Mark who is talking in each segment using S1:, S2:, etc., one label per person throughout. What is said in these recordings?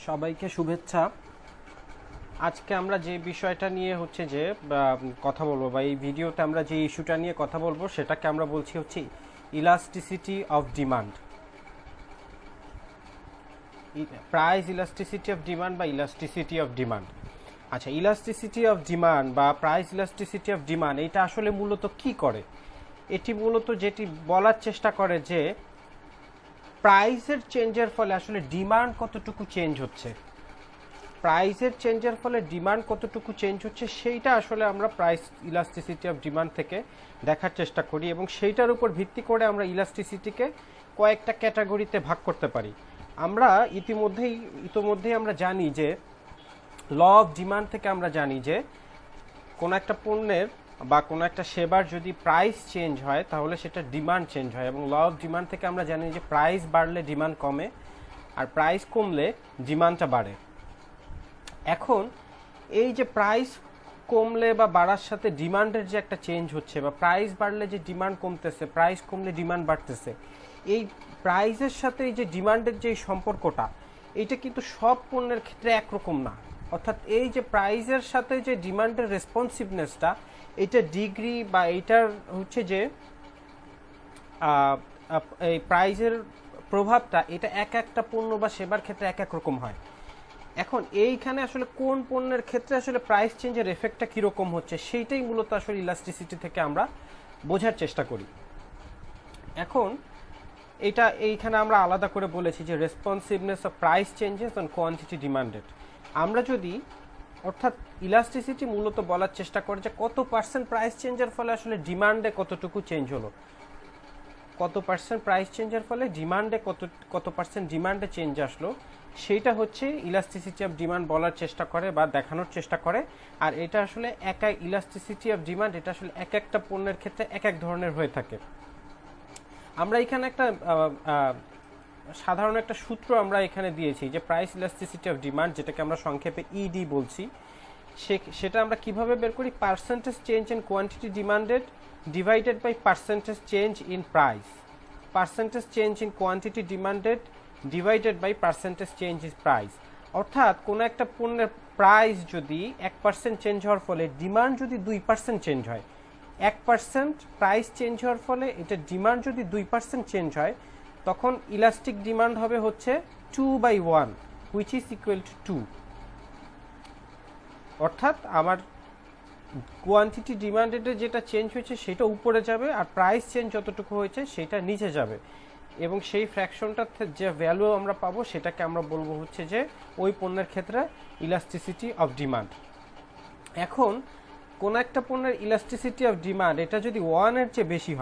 S1: সবাইকে শুভেচ্ছা। আজকে আমরা যে বিষয়টা নিয়ে হচ্ছে যে কথা বলবো বা এই ভিডিওতে আমরা যে ইস্যুটা নিয়ে কথা বলবো সেটাকে আমরা বলছি হচ্ছে elasticity of demand, price elasticity of demand বা ইলাস্টিসিটি অফ ডিমান্ড। আচ্ছা, ইলাস্টিসিটি অফ ডিমান্ড বা প্রাইস ইলাস্টিসিটি অফ ডিমান্ড এটা আসলে মূলত কি করে? এটি মূলত যেটি বলার চেষ্টা করে যে প্রাইসের চেঞ্জের ফলে আসলে ডিমান্ড কতটুকু চেঞ্জ হচ্ছে, প্রাইসের চেঞ্জের ফলে ডিমান্ড কতটুকু চেঞ্জ হচ্ছে সেইটা আসলে আমরা প্রাইস ইলাস্টিসিটি অফ ডিমান্ড থেকে দেখার চেষ্টা করি এবং সেইটার উপর ভিত্তি করে আমরা ইলাস্টিসিটিকে কয়েকটা ক্যাটাগরিতে ভাগ করতে পারি। আমরা ইতিমধ্যেই আমরা জানি যে ল অফ ডিমান্ড থেকে আমরা জানি যে কোনো একটা পণ্যের বা কোনো একটা সেবার যদি প্রাইস চেঞ্জ হয় তাহলে সেটা ডিমান্ড চেঞ্জ হয়, এবং ল অফ ডিমান্ড থেকে আমরা জানি যে প্রাইস বাড়লে ডিমান্ড কমে আর প্রাইস কমলে ডিমান্ডটা বাড়ে। এখন এই যে প্রাইস কমলে বা বাড়ার সাথে ডিমান্ডের যে একটা চেঞ্জ হচ্ছে বা প্রাইস বাড়লে যে ডিমান্ড কমতেছে, প্রাইস কমলে ডিমান্ড বাড়তেছে, এই প্রাইসের সাথে এই যে ডিমান্ডের যে সম্পর্কটা এটা কিন্তু সব পণ্যের ক্ষেত্রে একরকম না। অর্থাৎ এই যে প্রাইসের সাথে যে ডিমান্ডের রেসপন্সিভনেসটা এটা ডিগ্রি বা এইটার হচ্ছে যে এই প্রাইসের প্রভাবটা এটা এক একটা পণ্য বা সেবার ক্ষেত্রে এক এক রকম হয়। এখন এইখানে আসলে কোন পণ্যের ক্ষেত্রে আসলে প্রাইস চেঞ্জের এফেক্টটা কীরকম হচ্ছে সেইটাই মূলত আসলে ইলাস্টিসিটি থেকে আমরা বোঝার চেষ্টা করি। এখন এইখানে আমরা আলাদা করে বলেছি যে responsiveness of price changes on quantity demanded. আমরা যদি অর্থাৎ ইলাস্টিসিটি মূলত বলার চেষ্টা করে যে কত পার্সেন্ট প্রাইস চেঞ্জের ফলে আসলে ডিমান্ডে কতটুকু চেঞ্জ হলো, কত পার্সেন্ট প্রাইস চেঞ্জের ফলে ডিমান্ডে কত পার্সেন্ট ডিমান্ডে চেঞ্জ আসলো, সেইটা হচ্ছে ইলাস্টিসিটি অফ ডিমান্ড বলার চেষ্টা করে বা দেখানোর চেষ্টা করে। আর এটা আসলে ইলাস্টিসিটি অফ ডিমান্ড এটা আসলে এক একটা পণ্যের ক্ষেত্রে এক এক ধরনের হয়ে থাকে। আমরা এখানে একটা সাধারণ একটা সূত্র আমরা এখানে দিয়েছি যে প্রাইস ইলাস্টিসিটি অফ ডিমান্ড, যেটাকে আমরা সংক্ষেপে ইডি বলছি, সেটা আমরা কিভাবে বের করি? Percentage change in quantity demanded divided by percentage change in price, percentage change in quantity demanded divided by percentage change in price. অর্থাৎ কোনো একটা পণ্যের প্রাইস যদি 1% চেঞ্জ হওয়ার ফলে ডিমান্ড যদি 2% চেঞ্জ হয়, 1% প্রাইস চেঞ্জ হওয়ার ফলে এটা ডিমান্ড যদি 2% চেঞ্জ হয়, তখন ইলাস্টিক ডিমান্ড হবে হচ্ছে 2/1 হুইচ ইজ ইকুয়াল টু 2। অর্থাৎ আমার কোয়ান্টিটি ডিমান্ডেডে যেটা চেঞ্জ হয়েছে সেটা উপরে যাবে আর প্রাইস চেঞ্জ যতটুকু হয়েছে সেটা নিচে যাবে, এবং সেই ফ্র্যাকশনটার যে ভ্যালু আমরা পাবো সেটাকে আমরা বলবো হচ্ছে যে ওই পণ্যের ক্ষেত্রে ইলাস্টিসিটি অফ ডিমান্ড। এখন কোন একটা পণ্যের ইলাস্টিসিটি অফ ডিমান্ড এটা যদি 1-এর চেয়ে বেশি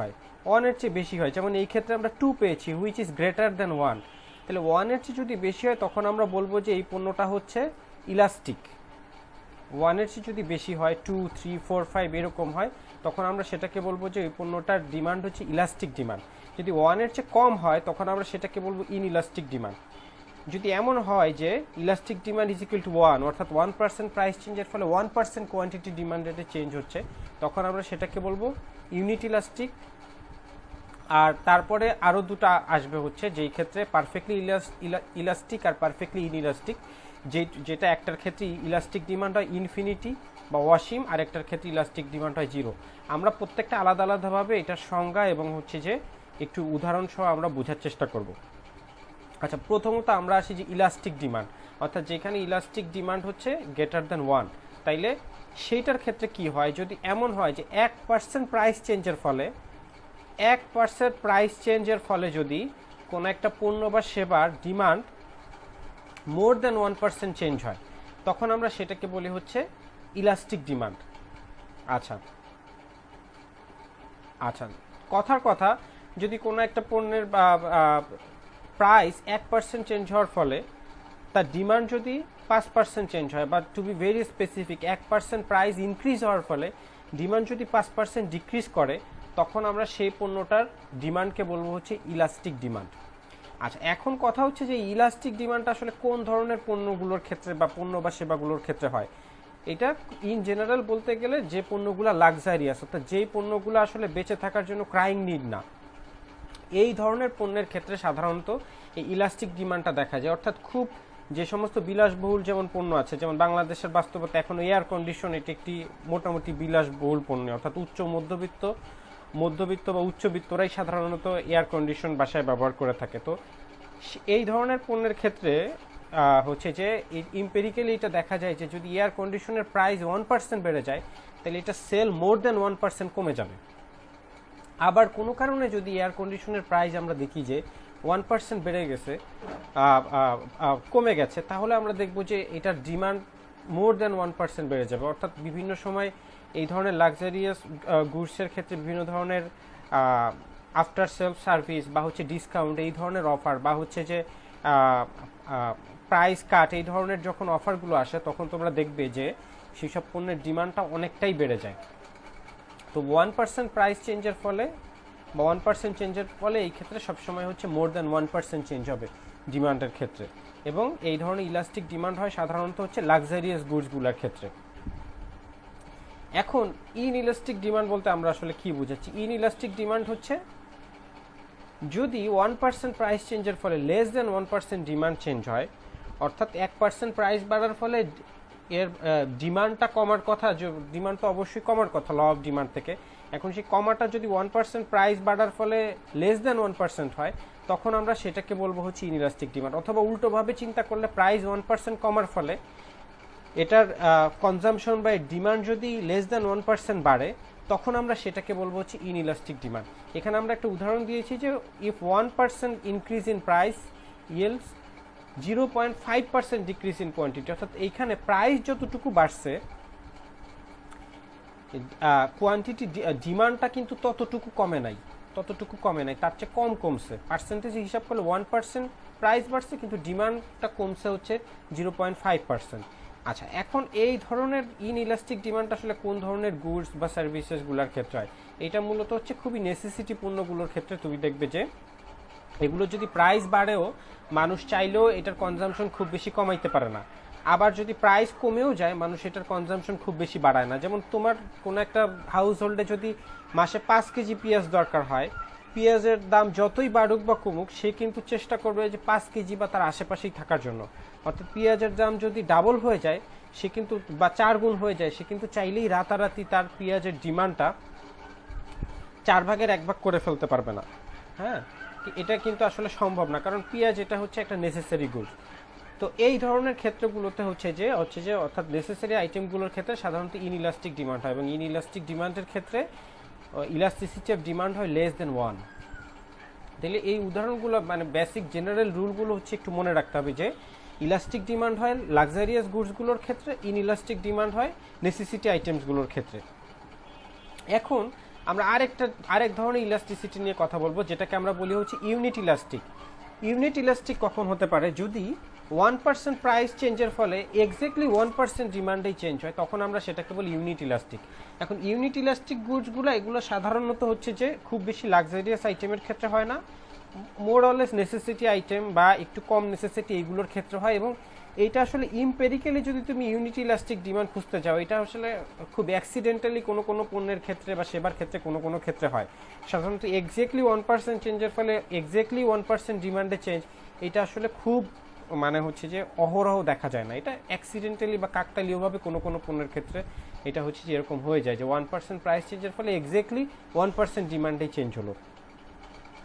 S1: হয়, যেমন এই ক্ষেত্রে আমরা 2 পেয়েছি হুইচ ইজ গ্রেটার দ্যান 1, তাহলে 1-এর চেয়ে যদি বেশি হয় তখন আমরা বলবো যে এই পণ্যটা হচ্ছে ইলাস্টিক। 1-এর চেয়ে যদি বেশি হয়, 2, 3, 4, 5 এরকম হয়, তখন আমরা সেটাকে বলবো যে এই পণ্যটার ডিমান্ড হচ্ছে ইলাস্টিক ডিমান্ড। যদি 1-এর চেয়ে কম হয় তখন আমরা সেটাকে বলবো ইনইলাস্টিক ডিমান্ড। যদি এমন হয় যে elastic demand is equal to 1, অর্থাৎ 1% প্রাইস চেঞ্জের ফলে 1% কোয়ান্টিটি ডিমান্ডেডে চেঞ্জ হচ্ছে, তখন আমরা সেটাকে বলবো ইউনিট ইলাস্টিক। আর তারপরে আরও দুটো আসবে হচ্ছে যেই ক্ষেত্রে পারফেক্টলি ইলাস্টিক আর পারফেক্টলি ইনইলাস্টিক, যেটা একটার ক্ষেত্রে ইলাস্টিক ডিমান্ড হয় ইনফিনিটি বা অসীম, আর একটার ক্ষেত্রে ইলাস্টিক ডিমান্ড হয় 0। আমরা প্রত্যেকটা আলাদা আলাদাভাবে এটার সংজ্ঞা এবং হচ্ছে যে একটু উদাহরণ সহ আমরা বোঝার চেষ্টা করব। আচ্ছা, প্রথমত আমরা আসি যে ইলাস্টিক ডিমান্ড, অর্থাৎ যেখানে ইলাস্টিক ডিমান্ড হচ্ছে গ্রেটার দ্যান 1, তাইলে সেইটার ক্ষেত্রে কি হয়? যদি এমন হয় যে 1% প্রাইস চেঞ্জের ফলে 1% প্রাইস চেঞ্জের ফলে যদি কোনো একটা পণ্য বা সেবার ডিমান্ড মোর দ্যান 1% চেঞ্জ হয়, তখন আমরা সেটাকে বলি হচ্ছে ইলাস্টিক ডিমান্ড। আচ্ছা, কথার কথা, যদি কোনো একটা পণ্যের প্রাইস 1% চেঞ্জ হওয়ার ফলে তার ডিমান্ড যদি 5% চেঞ্জ হয়, বা to be very specific 1% price increase হওয়ার ফলে ডিমান্ড যদি 5% ডিক্রিজ করে, তখন আমরা সেই পণ্যটার ডিমান্ডকে বলবো হচ্ছে ইলাস্টিক ডিমান্ড। আচ্ছা, এখন কথা হচ্ছে যে ইলাস্টিক ডিমান্ডটা আসলে কোন ধরনের পণ্যগুলোর ক্ষেত্রে বা পণ্য বা সেবাগুলোর ক্ষেত্রে হয়? এটা ইন জেনারেল বলতে গেলে যে পণ্যগুলো লাক্সারিয়াস, অর্থাৎ যেই পণ্যগুলো আসলে বেঁচে থাকার জন্য ক্রাইং নিড না, এই ধরনের পণ্যের ক্ষেত্রে সাধারণত এই ইলাস্টিক ডিমান্ডটা দেখা যায়। অর্থাৎ খুব যে সমস্ত বিলাসবহুল যেমন পণ্য আছে, যেমন বাংলাদেশের বাস্তবতা এখন এয়ার কন্ডিশন এটি একটি মোটামুটি বিলাসবহুল পণ্য, অর্থাৎ মধ্যবিত্ত বা উচ্চবিত্তরাই সাধারণত এয়ার কন্ডিশন বাসায় ব্যবহার করে থাকে। তো এই ধরনের পণ্যের ক্ষেত্রে হচ্ছে যে ইম্পেরিক্যালি এটা দেখা যায় যে যদি এয়ার কন্ডিশনের প্রাইস 1% বেড়ে যায় তাহলে এটা সেল মোর দেন 1% কমে যাবে। আবার কোনো কারণে যদি এয়ার কন্ডিশনের প্রাইস আমরা দেখি যে 1% বেড়ে গেছে, কমে গেছে, তাহলে আমরা দেখব যে এটার ডিমান্ড মোর দেন 1% বেড়ে যাবে। অর্থাৎ বিভিন্ন সময় এই ধরনের লাক্সারিয়াস গুডসের ক্ষেত্রে বিভিন্ন ধরনের আফটার সেলফ সার্ভিস বা হচ্ছে ডিসকাউন্ট এই ধরনের অফার বা হচ্ছে যে প্রাইস কাট এই ধরনের যখন অফারগুলো আসে তখন তোমরা দেখবে যে সেসব পণ্যের ডিমান্ডটা অনেকটাই বেড়ে যায়। তো 1% প্রাইস চেঞ্জের ফলে বা 1% চেঞ্জের ফলে এই ক্ষেত্রে সবসময় হচ্ছে মোর দ্যান 1% চেঞ্জ হবে ডিমান্ডের ক্ষেত্রে, এবং এই ধরনের ইলাস্টিক ডিমান্ড হয় সাধারণত হচ্ছে লাক্সারিয়াস গুডসগুলোর ক্ষেত্রে। এখন ইনইলাস্টিক ডিমান্ড বলতে আমরা আসলে কি বুঝাচ্ছি? ইনইলাস্টিক ডিমান্ড হচ্ছে যদি 1% প্রাইস চেঞ্জের ফলে লেস দেন 1% ডিমান্ড চেঞ্জ হয়, অর্থাৎ 1% প্রাইস বাড়ার ফলে এর ডিমান্ডটা কমার কথা, ডিমান্ড তো অবশ্যই কমার কথা ল অফ ডিমান্ড থেকে। এখন সেই কমাটা যদি 1% প্রাইস বাড়ার ফলে লেস দেন 1% হয়, তখন আমরা সেটাকে বলবো হচ্ছে ইনইলাস্টিক ডিমান্ড। অথবা উল্টোভাবে চিন্তা করলে প্রাইস 1% কমার ফলে এটার কনজামশন বা ডিমান্ড যদি লেস দেন 1% বাড়ে, তখন আমরা সেটাকে বলবো হচ্ছে ইনইলাস্টিক ডিমান্ড। এখানে আমরা একটা উদাহরণ দিয়েছি যে if 1% increase in price else 0.5% decrease in quantity, অর্থাৎ এইখানে প্রাইস যতটুকু বাড়ছে কোয়ান্টিটি ডিমান্ডটা কিন্তু ততটুকু কমে নাই, তার চেয়ে কম কমছে। পার্সেন্টেজ হিসাব করলে 1% প্রাইস বাড়ছে কিন্তু ডিমান্ডটা কমছে হচ্ছে 0.5%। আচ্ছা, এখন এই ধরনের ইনইলাস্টিক ডিমান্ড আসলে কোন ধরনের গুডস বা সার্ভিসেসগুলোর ক্ষেত্রে হয়? এটা মূলত হচ্ছে খুবই নেসেসিটি পণ্যগুলোর ক্ষেত্রে তুমি দেখবে যে এগুলো যদি প্রাইস বাড়েও মানুষ চাইলেও এটার কনজামশন খুব বেশি কমাইতে পারে না, আবার যদি প্রাইস কমেও যায় মানুষ এটার কনজামশন খুব বেশি বাড়ায় না। যেমন তোমার কোনো একটা হাউস হোল্ডে যদি মাসে 5 কেজি পেঁয়াজ দরকার হয়, পেঁয়াজের দাম যতই বাড়ুক বা কমুক সে কিন্তু চেষ্টা করবে যে 5 কেজি বা তার আশেপাশেই থাকার জন্য। অর্থাৎ পেঁয়াজের দাম যদি ডাবল হয়ে যায় সে কিন্তু, বা 4 গুণ হয়ে যায়, সে কিন্তু চাইলেই রাতারাতি তার পেঁয়াজের ডিমান্ডটা 4 ভাগের 1 ভাগ করে ফেলতে পারবে না। হ্যাঁ, এটা কিন্তু আসলে সম্ভব না, কারণ পেঁয়াজ এটা হচ্ছে একটা নেসেসারি গুড। তো এই ধরনের ক্ষেত্রগুলোতে হচ্ছে যে অর্থাৎ নেসেসারি আইটেমগুলোর ক্ষেত্রে সাধারণত ইনইলাস্টিক ডিমান্ড হয়, এবং ইনইলাস্টিক ডিমান্ডের ক্ষেত্রে ইলাস্টিসিটি অফ ডিমান্ড হয় লেস দেন 1। তাহলে এই উদাহরণগুলো মানে বেসিক জেনারেল রুলগুলো হচ্ছে একটু মনে রাখতে হবে যে ইলাস্টিক ডিমান্ড হয় লাক্সারিয়াস গুডসগুলোর ক্ষেত্রে, ইনইলাস্টিক ডিমান্ড হয় নেসেসিটি আইটেমসগুলোর ক্ষেত্রে। এখন আমরা আরেক ধরনের ইলাস্টিসিটি নিয়ে কথা বলবো, যেটাকে আমরা বলি হচ্ছে ইউনিট ইলাস্টিক। ইউনিট ইলাস্টিক কখন হতে পারে? যদি 1% প্রাইস চেঞ্জের ফলে এক্স্যাক্টলি 1% ডিমান্ডেই চেঞ্জ হয়, তখন আমরা সেটাকে বলি ইউনিট ইলাস্টিক। এখন ইউনিট ইলাস্টিক গুডসগুলো এগুলো সাধারণত হচ্ছে যে খুব বেশি লাক্সারিয়াস আইটেমের ক্ষেত্রে হয় না, মোর অরলেস নেসেসিটি আইটেম বা একটু কম নেসেসিটি এইগুলোর ক্ষেত্রে হয়। এবং এইটা আসলে ইম্পেরিক্যালি যদি তুমি ইউনিট ইলাস্টিক ডিমান্ড খুঁজতে যাও, এটা আসলে খুব অ্যাক্সিডেন্টালি কোনো পণ্যের ক্ষেত্রে বা সেবার ক্ষেত্রে কোনো ক্ষেত্রে হয়। সাধারণত এক্স্যাক্টলি 1% চেঞ্জের ফলে এক্স্যাক্টলি 1% ডিমান্ডে চেঞ্জ, এটা আসলে খুব মানে হচ্ছে যে অহরহ দেখা যায় না। এটা অ্যাক্সিডেন্টালি বা কাকতালীয়ভাবে কোনো পণ্যের ক্ষেত্রে এটা হচ্ছে যে এরকম হয়ে যায় যে 1% প্রাইস চেঞ্জের ফলে এক্স্যাক্টলি 1% ডিমান্ডেই চেঞ্জ হলো।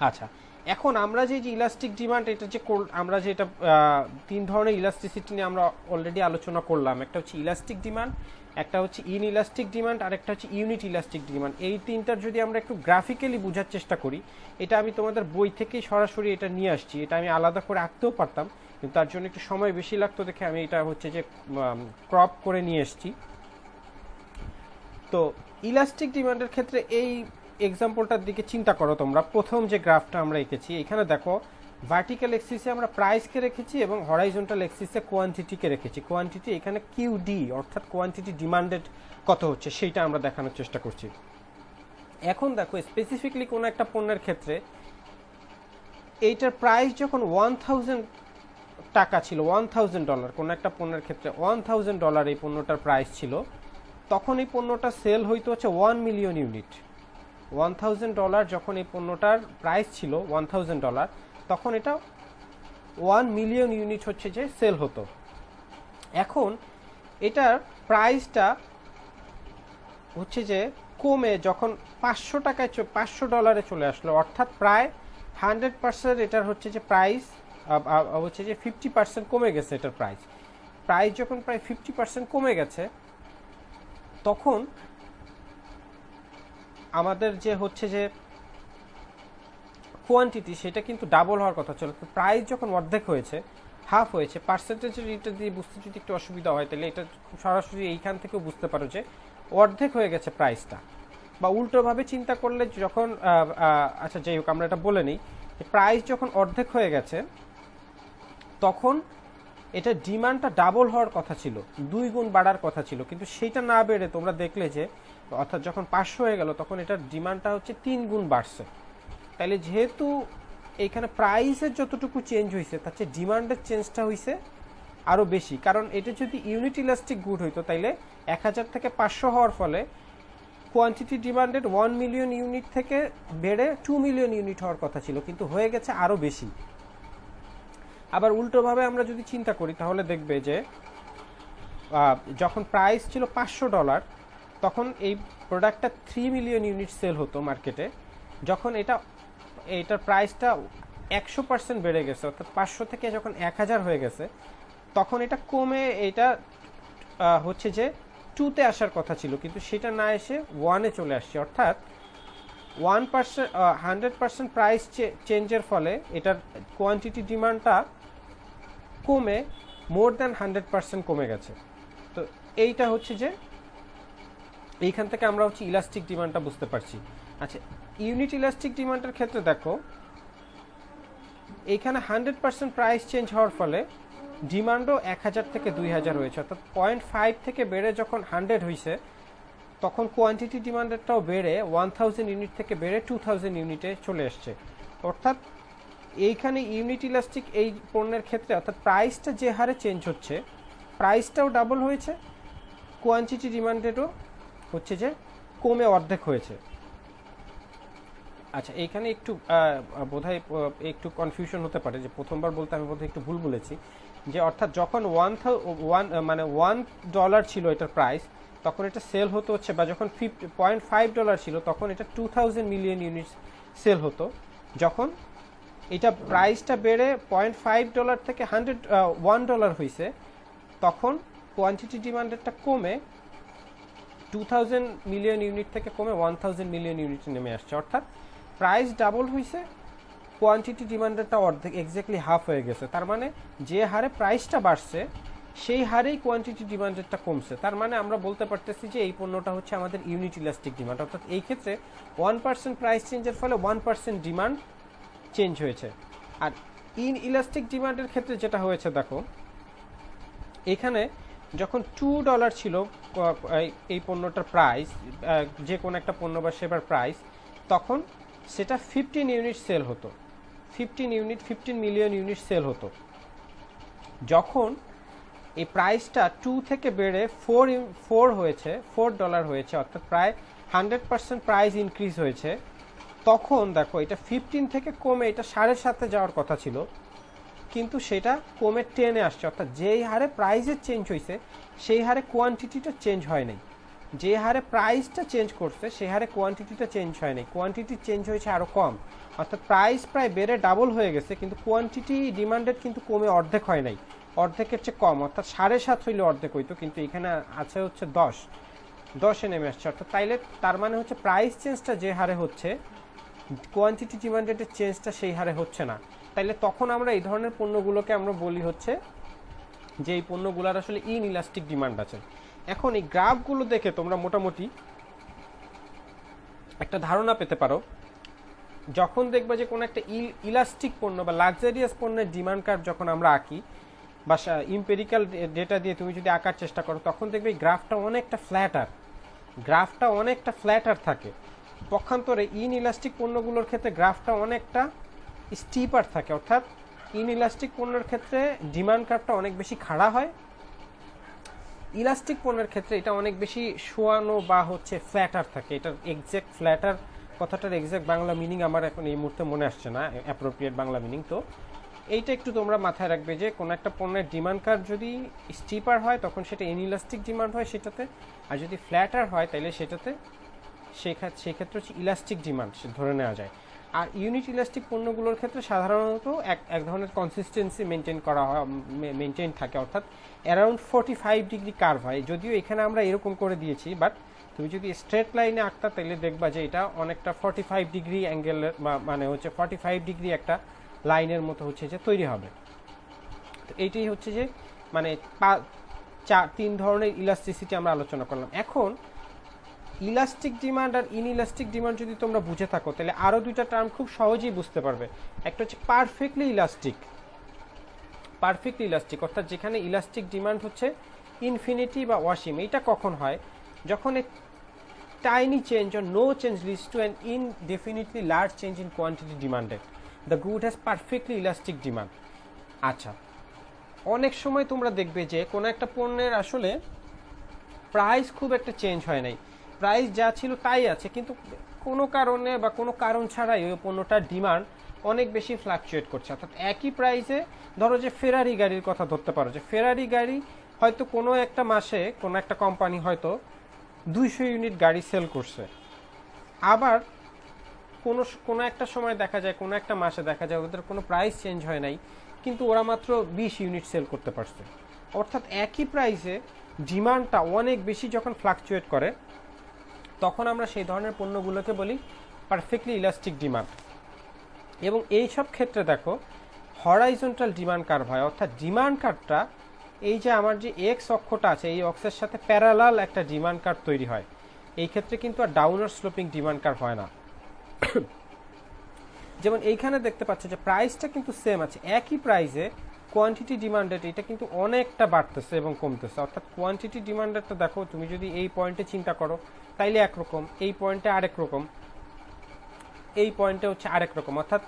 S1: আচ্ছা, এখন আমরা যে ইলাস্টিক ডিমান্ড, এটা যে আমরা যে এটা 3 ধরনের ইলাস্টিসিটি নিয়ে আমরা অলরেডি আলোচনা করলাম। একটা হচ্ছে ইলাস্টিক ডিমান্ড, একটা হচ্ছে ইনইলাস্টিক ডিমান্ড, আর একটা হচ্ছে ইউনিট ইলাস্টিক ডিমান্ড। এই তিনটার যদি আমরা একটু গ্রাফিক্যালি বোঝার চেষ্টা করি, এটা আমি তোমাদের বই থেকেই সরাসরি এটা নিয়ে আসছি। এটা আমি আলাদা করে আঁকতেও পারতাম, কিন্তু তার জন্য একটু সময় বেশি লাগতো দেখে আমি এটা হচ্ছে যে ক্রপ করে নিয়ে এসছি। তো ইলাস্টিক ডিমান্ডের ক্ষেত্রে এই এক্সাম্পলটার দিকে চিন্তা করো তোমরা। প্রথম যে গ্রাফটা আমরা এঁকেছি, এখানে দেখো ভার্টিক্যাল এক্সিসে আমরা প্রাইসকে রেখেছি এবং হরাইজন্টাল এক্সিসে কোয়ান্টিটিকে রেখেছি। কোয়ান্টিটি এখানে কিউডি, অর্থাৎ কোয়ান্টিটি ডিমান্ডেড কত হচ্ছে সেইটা আমরা দেখানোর চেষ্টা করছি। এখন দেখো স্পেসিফিকলি কোনো একটা পণ্যের ক্ষেত্রে এইটার প্রাইস যখন 1000 টাকা ছিল, $1000, কোনো একটা পণ্যের ক্ষেত্রে $1000 এই পণ্যটার প্রাইস ছিল, তখন এই পণ্যটা সেল হইতো হচ্ছে 1 মিলিয়ন ইউনিট। $1000 যখন এই পণ্যটার প্রাইস ছিল $1000, তখন এটা 1 মিলিয়ন ইউনিট হচ্ছে যে সেল হতো। এখন এটার প্রাইসটা হচ্ছে যে কমে যখন $500 চলে আসলো, অর্থাৎ প্রায় 100% এটার হচ্ছে যে প্রাইস হচ্ছে যে 50% কমে গেছে। এটার প্রাইস যখন প্রায় 50% কমে গেছে, তখন আমাদের যে হচ্ছে যে কোয়ান্টিটি সেটা কিন্তু ডাবল হওয়ার কথা ছিল। তো প্রাইস যখন অর্ধেক হয়েছে, হাফ হয়েছে, পার্সেন্টেজের এটা দিয়ে বুঝতে যদি একটু অসুবিধা হয়, তাহলে এটা খুব সরাসরি এইখান থেকেও বুঝতে পারো যে অর্ধেক হয়ে গেছে প্রাইসটা। বা উল্টোভাবে চিন্তা করলে যখন আচ্ছা যাই হোক, আমরা এটা বলে নিই যে প্রাইস যখন অর্ধেক হয়ে গেছে, তখন এটা ডিমান্ডটা ডাবল হওয়ার কথা ছিল, 2 গুণ বাড়ার কথা ছিল, কিন্তু সেটা না বেড়ে তোমরা দেখলে যে অর্থাৎ যখন 500 হয়ে গেল, তখন এটার ডিমান্ডটা হচ্ছে 3 গুণ বাড়ছে। তাহলে যেহেতু এইখানে প্রাইসের যতটুকু চেঞ্জ হয়েছে, তার চেয়ে ডিমান্ডের চেঞ্জটা হয়েছে আরও বেশি। কারণ এটা যদি ইউনিট ইলাস্টিক গুড হইতো, তাইলে 1000 থেকে 500 হওয়ার ফলে কোয়ান্টিটি ডিমান্ডেড 1 মিলিয়ন ইউনিট থেকে বেড়ে 2 মিলিয়ন ইউনিট হওয়ার কথা ছিল, কিন্তু হয়ে গেছে আরও বেশি। আবার উল্টোভাবে আমরা যদি চিন্তা করি, তাহলে দেখবে যে যখন প্রাইস ছিল $500, তখন এই প্রোডাক্টটা 3 মিলিয়ন ইউনিট সেল হতো মার্কেটে। যখন এটার প্রাইসটা 100% বেড়ে গেছে, অর্থাৎ 500 থেকে যখন 1000 হয়ে গেছে, তখন এটা কমে এটা হচ্ছে যে 2-তে আসার কথা ছিল, কিন্তু সেটা না এসে 1-এ চলে আসছে। অর্থাৎ 100% প্রাইস চেঞ্জের ফলে এটার কোয়ান্টিটি ডিমান্ডটা কমে মোর দ্যান 100% কমে গেছে। তো এইটা হচ্ছে যে এইখান থেকে আমরা হচ্ছে ইলাস্টিক ডিমান্ডটা বুঝতে পারছি। আচ্ছা, ইউনিট ইলাস্টিক ডিমান্ডের ক্ষেত্রে দেখো, এইখানে 100% প্রাইস চেঞ্জ হওয়ার ফলে ডিমান্ডও 1000 থেকে 2000 হয়েছে, অর্থাৎ 0.5 থেকে বেড়ে যখন 100 হয়েছে, তখন কোয়ান্টিটি ডিমান্ডেরটাও বেড়ে 1000 ইউনিট থেকে বেড়ে 2000 ইউনিটে চলে এসছে। অর্থাৎ এইখানে ইউনিট ইলাস্টিক এই পণ্যের ক্ষেত্রে, অর্থাৎ প্রাইসটা যে হারে চেঞ্জ হচ্ছে, প্রাইসটাও ডাবল হয়েছে, কোয়ান্টিটি ডিমান্ডেরও হচ্ছে যে কমে অর্ধেক হয়েছে। আচ্ছা, এইখানে একটু বোধহয় একটু কনফিউশন হতে পারে, যে প্রথমবার বলতে আমি বোধহয় একটু ভুল বলেছি, যে অর্থাৎ যখন $1 ছিল এটার প্রাইস, তখন এটা সেল হতো হচ্ছে, বা যখন $0.5 ছিল, তখন এটা 2000 মিলিয়ন ইউনিট সেল হতো। যখন এটা প্রাইসটা বেড়ে $0.5 থেকে $1 হয়েছে, তখন কোয়ান্টিটি ডিমান্ডেরটা কমে 2000 মিলিয়ন ইউনিট থেকে কমে 1000 মিলিয়ন ইউনিটে নেমে আসছে। অর্থাৎ প্রাইস ডাবল হয়েছে, কোয়ান্টিটি ডিমান্ডেরটা অর্ধেক, এক্স্যাক্টলি হাফ হয়ে গেছে। তার মানে যে হারে প্রাইসটা বাড়ছে, সেই হারেই কোয়ান্টিটি ডিমান্ডেরটা কমছে। তার মানে আমরা বলতে পারতেছি যে এই পণ্যটা হচ্ছে আমাদের ইউনিট ইলাস্টিক ডিমান্ড। অর্থাৎ এই ক্ষেত্রে 1% প্রাইস চেঞ্জের ফলে 1% ডিমান্ড চেঞ্জ হয়েছে। আর ইন ইলাস্টিক ডিমান্ডের ক্ষেত্রে যেটা হয়েছে, দেখো এখানে যখন $2 ছিল এই পণ্যটার প্রাইস, যে কোনো একটা পণ্য বা সেবার প্রাইস, তখন সেটা 15 ইউনিট সেল হতো, 15 মিলিয়ন ইউনিট সেল হতো। যখন এই প্রাইসটা 2 থেকে বেড়ে $4 হয়েছে, অর্থাৎ প্রায় 100% প্রাইস ইনক্রিজ হয়েছে, তখন দেখো এটা 15 থেকে কমে এটা 7.5-এ যাওয়ার কথা ছিল, কিন্তু সেটা কমে 10-এ আসছে। অর্থাৎ যেই হারে প্রাইসের চেঞ্জ হয়েছে, সেই হারে কোয়ান্টিটিটা চেঞ্জ হয় নাই। যে হারে প্রাইসটা চেঞ্জ করছে, সেই হারে কোয়ান্টিটিটা চেঞ্জ হয় নাই, কোয়ান্টিটি চেঞ্জ হয়েছে আরও কম। অর্থাৎ প্রাইস প্রায় বেড়ে ডাবল হয়ে গেছে, কিন্তু কোয়ান্টিটি ডিমান্ডেড কিন্তু কমে অর্ধেক হয় নাই, অর্ধেকের চেয়ে কম। অর্থাৎ 7.5 হইলে অর্ধেক হইতো, কিন্তু এখানে আছে হচ্ছে 10-এ নেমে আসছে। অর্থাৎ তার মানে হচ্ছে প্রাইস চেঞ্জটা যে হারে হচ্ছে, কোয়ান্টিটি ডিমান্ডেডের চেঞ্জটা সেই হারে হচ্ছে না। তাইলে তখন আমরা এই ধরনের পণ্যগুলোকে আমরা বলি হচ্ছে যে এই পণ্যগুলোর আসলে ইনইলাস্টিক ডিমান্ড আছে। এখন এই গ্রাফগুলো দেখে তোমরা মোটামুটি একটা ধারণা পেতে পারো, যখন দেখবে যে কোনো একটা ইলাস্টিক পণ্য বা লাক্সারিয়াস পণ্যের ডিমান্ড কার্ভ যখন আমরা আঁকি, বা ইম্পেরিক্যাল ডেটা দিয়ে তুমি যদি আঁকার চেষ্টা করো, তখন দেখবে এই গ্রাফটা অনেকটা ফ্ল্যাটার থাকে। পক্ষান্তরে ইনইলাস্টিক পণ্যগুলোর ক্ষেত্রে গ্রাফটা অনেকটা স্টিপার থাকে। অর্থাৎ ইনইলাস্টিক পণ্যের ক্ষেত্রে ডিমান্ড কার্ভটা অনেক বেশি খাড়া হয়, ইলাস্টিক পণ্যের ক্ষেত্রে এটা অনেক বেশি শোয়ানো বা হচ্ছে ফ্ল্যাটার থাকে। এটার এক্স্যাক্ট ফ্ল্যাটার কথাটার এক্স্যাক্ট বাংলা মিনিং আমার এখন এই মুহূর্তে মনে আসছে না, অ্যাপ্রোপ্রিয়েট বাংলা মিনিং। তো এইটা একটু তোমরা মাথায় রাখবে যে কোনো একটা পণ্যের ডিমান্ড কার্ভ যদি স্টিপার হয় তখন সেটা ইনইলাস্টিক ডিমান্ড হয় সেটাতে, আর যদি ফ্ল্যাটার হয় তাহলে সেটাতে সেক্ষেত্রে হচ্ছে ইলাস্টিক ডিমান্ড ধরে নেওয়া যায়। আর ইউনিট ইলাস্টিক পণ্যগুলোর ক্ষেত্রে সাধারণত এক ধরনের কনসিস্টেন্সি মেনটেন থাকে, অর্থাৎ অ্যারাউন্ড 45 ডিগ্রি কার্ভ হয়। যদিও এখানে আমরা এরকম করে দিয়েছি, বাট তুমি যদি স্ট্রেট লাইনে আঁকতা তাহলে দেখবা যে এটা অনেকটা 45 ডিগ্রি অ্যাঙ্গেলের মানে হচ্ছে 45 ডিগ্রি একটা লাইনের মতো হচ্ছে যে তৈরি হবে। তো এইটাই হচ্ছে যে মানে 3 ধরনের ইলাস্টিসিটি আমরা আলোচনা করলাম। এখন ইলাস্টিক ডিমান্ড আর ইনইলাস্টিক ডিমান্ড যদি তোমরা বুঝে থাকো তাহলে আরও দুইটা টার্ম খুব সহজেই বুঝতে পারবে। একটা হচ্ছে পারফেক্টলি ইলাস্টিক, অর্থাৎ যেখানে ইলাস্টিক ডিমান্ড হচ্ছে ইনফিনিটি বা অসীম। এইটা কখন হয়? যখন tiny change or no change leads to an indefinitely large change in quantity demanded. The good has perfectly elastic demand. আচ্ছা, অনেক সময় তোমরা দেখবে যে কোনো একটা পণ্যের আসলে প্রাইস খুব একটা চেঞ্জ হয় নাই, প্রাইস যা ছিল তাই আছে, কিন্তু কোনো কারণে বা কোনো কারণ ছাড়াই ওই পণ্যটার ডিমান্ড অনেক বেশি ফ্লাকচুয়েট করছে। অর্থাৎ একই প্রাইসে ধরো যে ফেরারি গাড়ির কথা ধরতে পারো, যে ফেরারি গাড়ি হয়তো কোনো একটা মাসে কোনো একটা কোম্পানি হয়তো 200 ইউনিট গাড়ি সেল করছে, আবার কোনো একটা সময় দেখা যায়, কোনো একটা মাসে দেখা যায় ওদের কোনো প্রাইস চেঞ্জ হয় নাই, কিন্তু ওরা মাত্র 20 ইউনিট সেল করতে পারছে। অর্থাৎ একই প্রাইসে ডিমান্ডটা অনেক বেশি যখন ফ্লাকচুয়েট করে তখন আমরা সেই ধরনের পণ্যগুলোকে বলি পারফেক্টলি ইলাস্টিক ডিমান্ড। এবং এই সব ক্ষেত্রে দেখো হরাইজন্টাল ডিমান্ড কার্ভ হয়, অর্থাৎ ডিমান্ড কার্ভটা এই যে আমার যে এক্স অক্ষটা আছে এই অক্ষের সাথে প্যারালাল একটা ডিমান্ড কার্ভ তৈরি হয়। এই ক্ষেত্রে কিন্তু আর ডাউনার স্লোপিং ডিমান্ড কার্ভ হয় না। যেমন এইখানে দেখতে পাচ্ছ যে প্রাইসটা কিন্তু সেম আছে, একই প্রাইসে কোয়ান্টিটি ডিমান্ডেড এটা কিন্তু অনেকটা বাড়তেছে এবং কমতেছে। অর্থাৎ কোয়ান্টিটি ডিমান্ডেডটা দেখো তুমি যদি এই পয়েন্টে চিন্তা করো তাইলে একরকম, এই পয়েন্টে আরেক রকম, এই পয়েন্টে হচ্ছে আরেক রকম। অর্থাৎ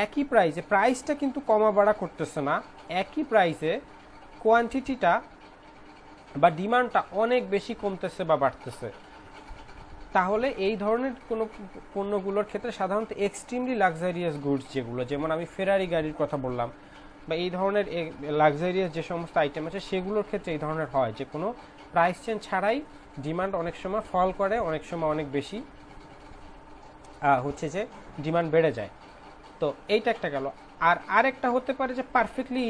S1: একই প্রাইসে প্রাইসটা কিন্তু কমা বাড়া করতেছে না, একই প্রাইসে কোয়ান্টিটিটা বা ডিমান্ডটা অনেক বেশি কমতেছে বা বাড়তেছে। তাহলে এই ধরনের কোনো পণ্যগুলোর ক্ষেত্রে সাধারণত এক্সট্রিমলি লাক্সারিয়াস গুডস যেগুলো, যেমন আমি ফেরারি গাড়ির কথা বললাম, বা এই ধরনের লাক্সারিয়াস যে সমস্ত আইটেম আছে সেগুলোর ক্ষেত্রে এই ধরনের হয় যে কোনো প্রাইস চেঞ্জ ছাড়াই ডিমান্ড অনেক সময় ফল করে, অনেক সময় অনেক বেশি হচ্ছে যে ডিমান্ড বেড়ে যায়। তো এইটা একটা গেল। আর আরেকটা হতে পারে যে পারফেক্টলি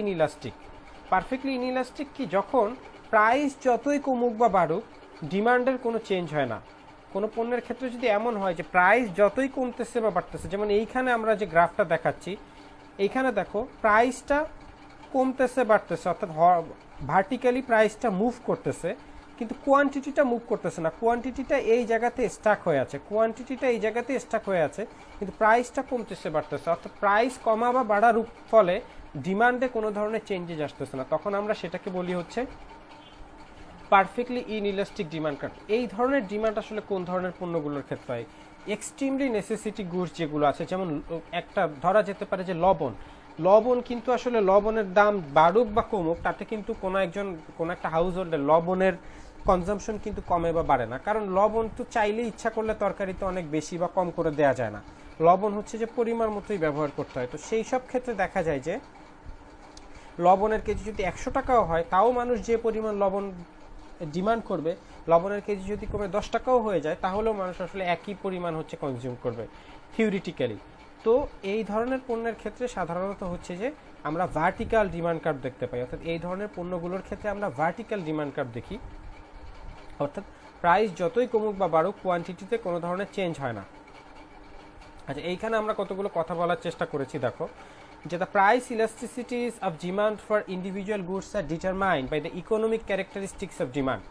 S1: ইনইলাস্টিক কি, যখন প্রাইস যতই কমুক বা বাড়ুক ডিমান্ডের কোনো চেঞ্জ হয় না। কোনো পণ্যের ক্ষেত্রে যদি এমন হয় যে প্রাইস যতই কমতেছে বা বাড়তেছে, যেমন এইখানে আমরা যে গ্রাফটা দেখাচ্ছি এইখানে দেখো প্রাইসটা কমতেছে বাড়তেছে, অর্থাৎ ভার্টিক্যালি প্রাইসটা মুভ করতেছে কিন্তু কোয়ান্টিটিটা মুভ করতেছে না, কোয়ান্টিটিটা এই জায়গাতে স্টাক হয়ে আছে, কিন্তু প্রাইসটা কমতেছে বাড়তেছে। অর্থাৎ প্রাইস কমা বা বাড়ার ফলে ডিমান্ডে কোনো ধরনের চেঞ্জেস আসতেছে না, তখন আমরা সেটাকে বলি হচ্ছে পারফেক্টলি ইনইলাস্টিক ডিমান্ড কার্ভ। এই ধরনের ডিমান্ড আসলে কোন ধরনের পণ্যগুলোর ক্ষেত্রে হয়? এক্সট্রিমলি নেসেসিটি গুডস যেগুলো আছে, যেমন একটা ধরা যেতে পারে যে লবণ কিন্তু আসলে লবণের দাম বাড়ুক বা কমুক তাতে কিন্তু কোনো একটা হাউস হোল্ডের লবণের কনজাম্পশন কিন্তু কমে বা বাড়ে না, কারণ লবণ তো চাইলে ইচ্ছা করলে তরকারিতে অনেক বেশি বা কম করে দেওয়া যায় না, লবণ হচ্ছে যে পরিমাণ মতোই ব্যবহার করতে হয়। তো সেই সব ক্ষেত্রে দেখা যায় যে লবণের কেজি যদি 100 টাকাও হয় তাও মানুষ যে পরিমাণ লবণ ডিমান্ড করবে, লবণের কেজি যদি কমে 10 টাকাও হয়ে যায় তাহলেও মানুষ আসলে একই পরিমাণ হচ্ছে কনজিউম করবে থিওরিটিক্যালি। তো এই ধরনের পণ্যের ক্ষেত্রে সাধারণত হচ্ছে যে আমরা ভার্টিক্যাল ডিমান্ড কার্ভ দেখতে পাই, অর্থাৎ এই ধরনের পণ্যগুলোর ক্ষেত্রে আমরা ভার্টিক্যাল ডিমান্ড কার্ভ দেখি, অর্থাৎ প্রাইস যতই কমুক বা বাড়ুক কোয়ান্টিটিতে কোনো ধরনের চেঞ্জ হয় না। আচ্ছা, এইখানে আমরা কতগুলো কথা বলার চেষ্টা করেছি দেখো, যে the price elasticities of demand for individual goods are determined by the economic characteristics of demand.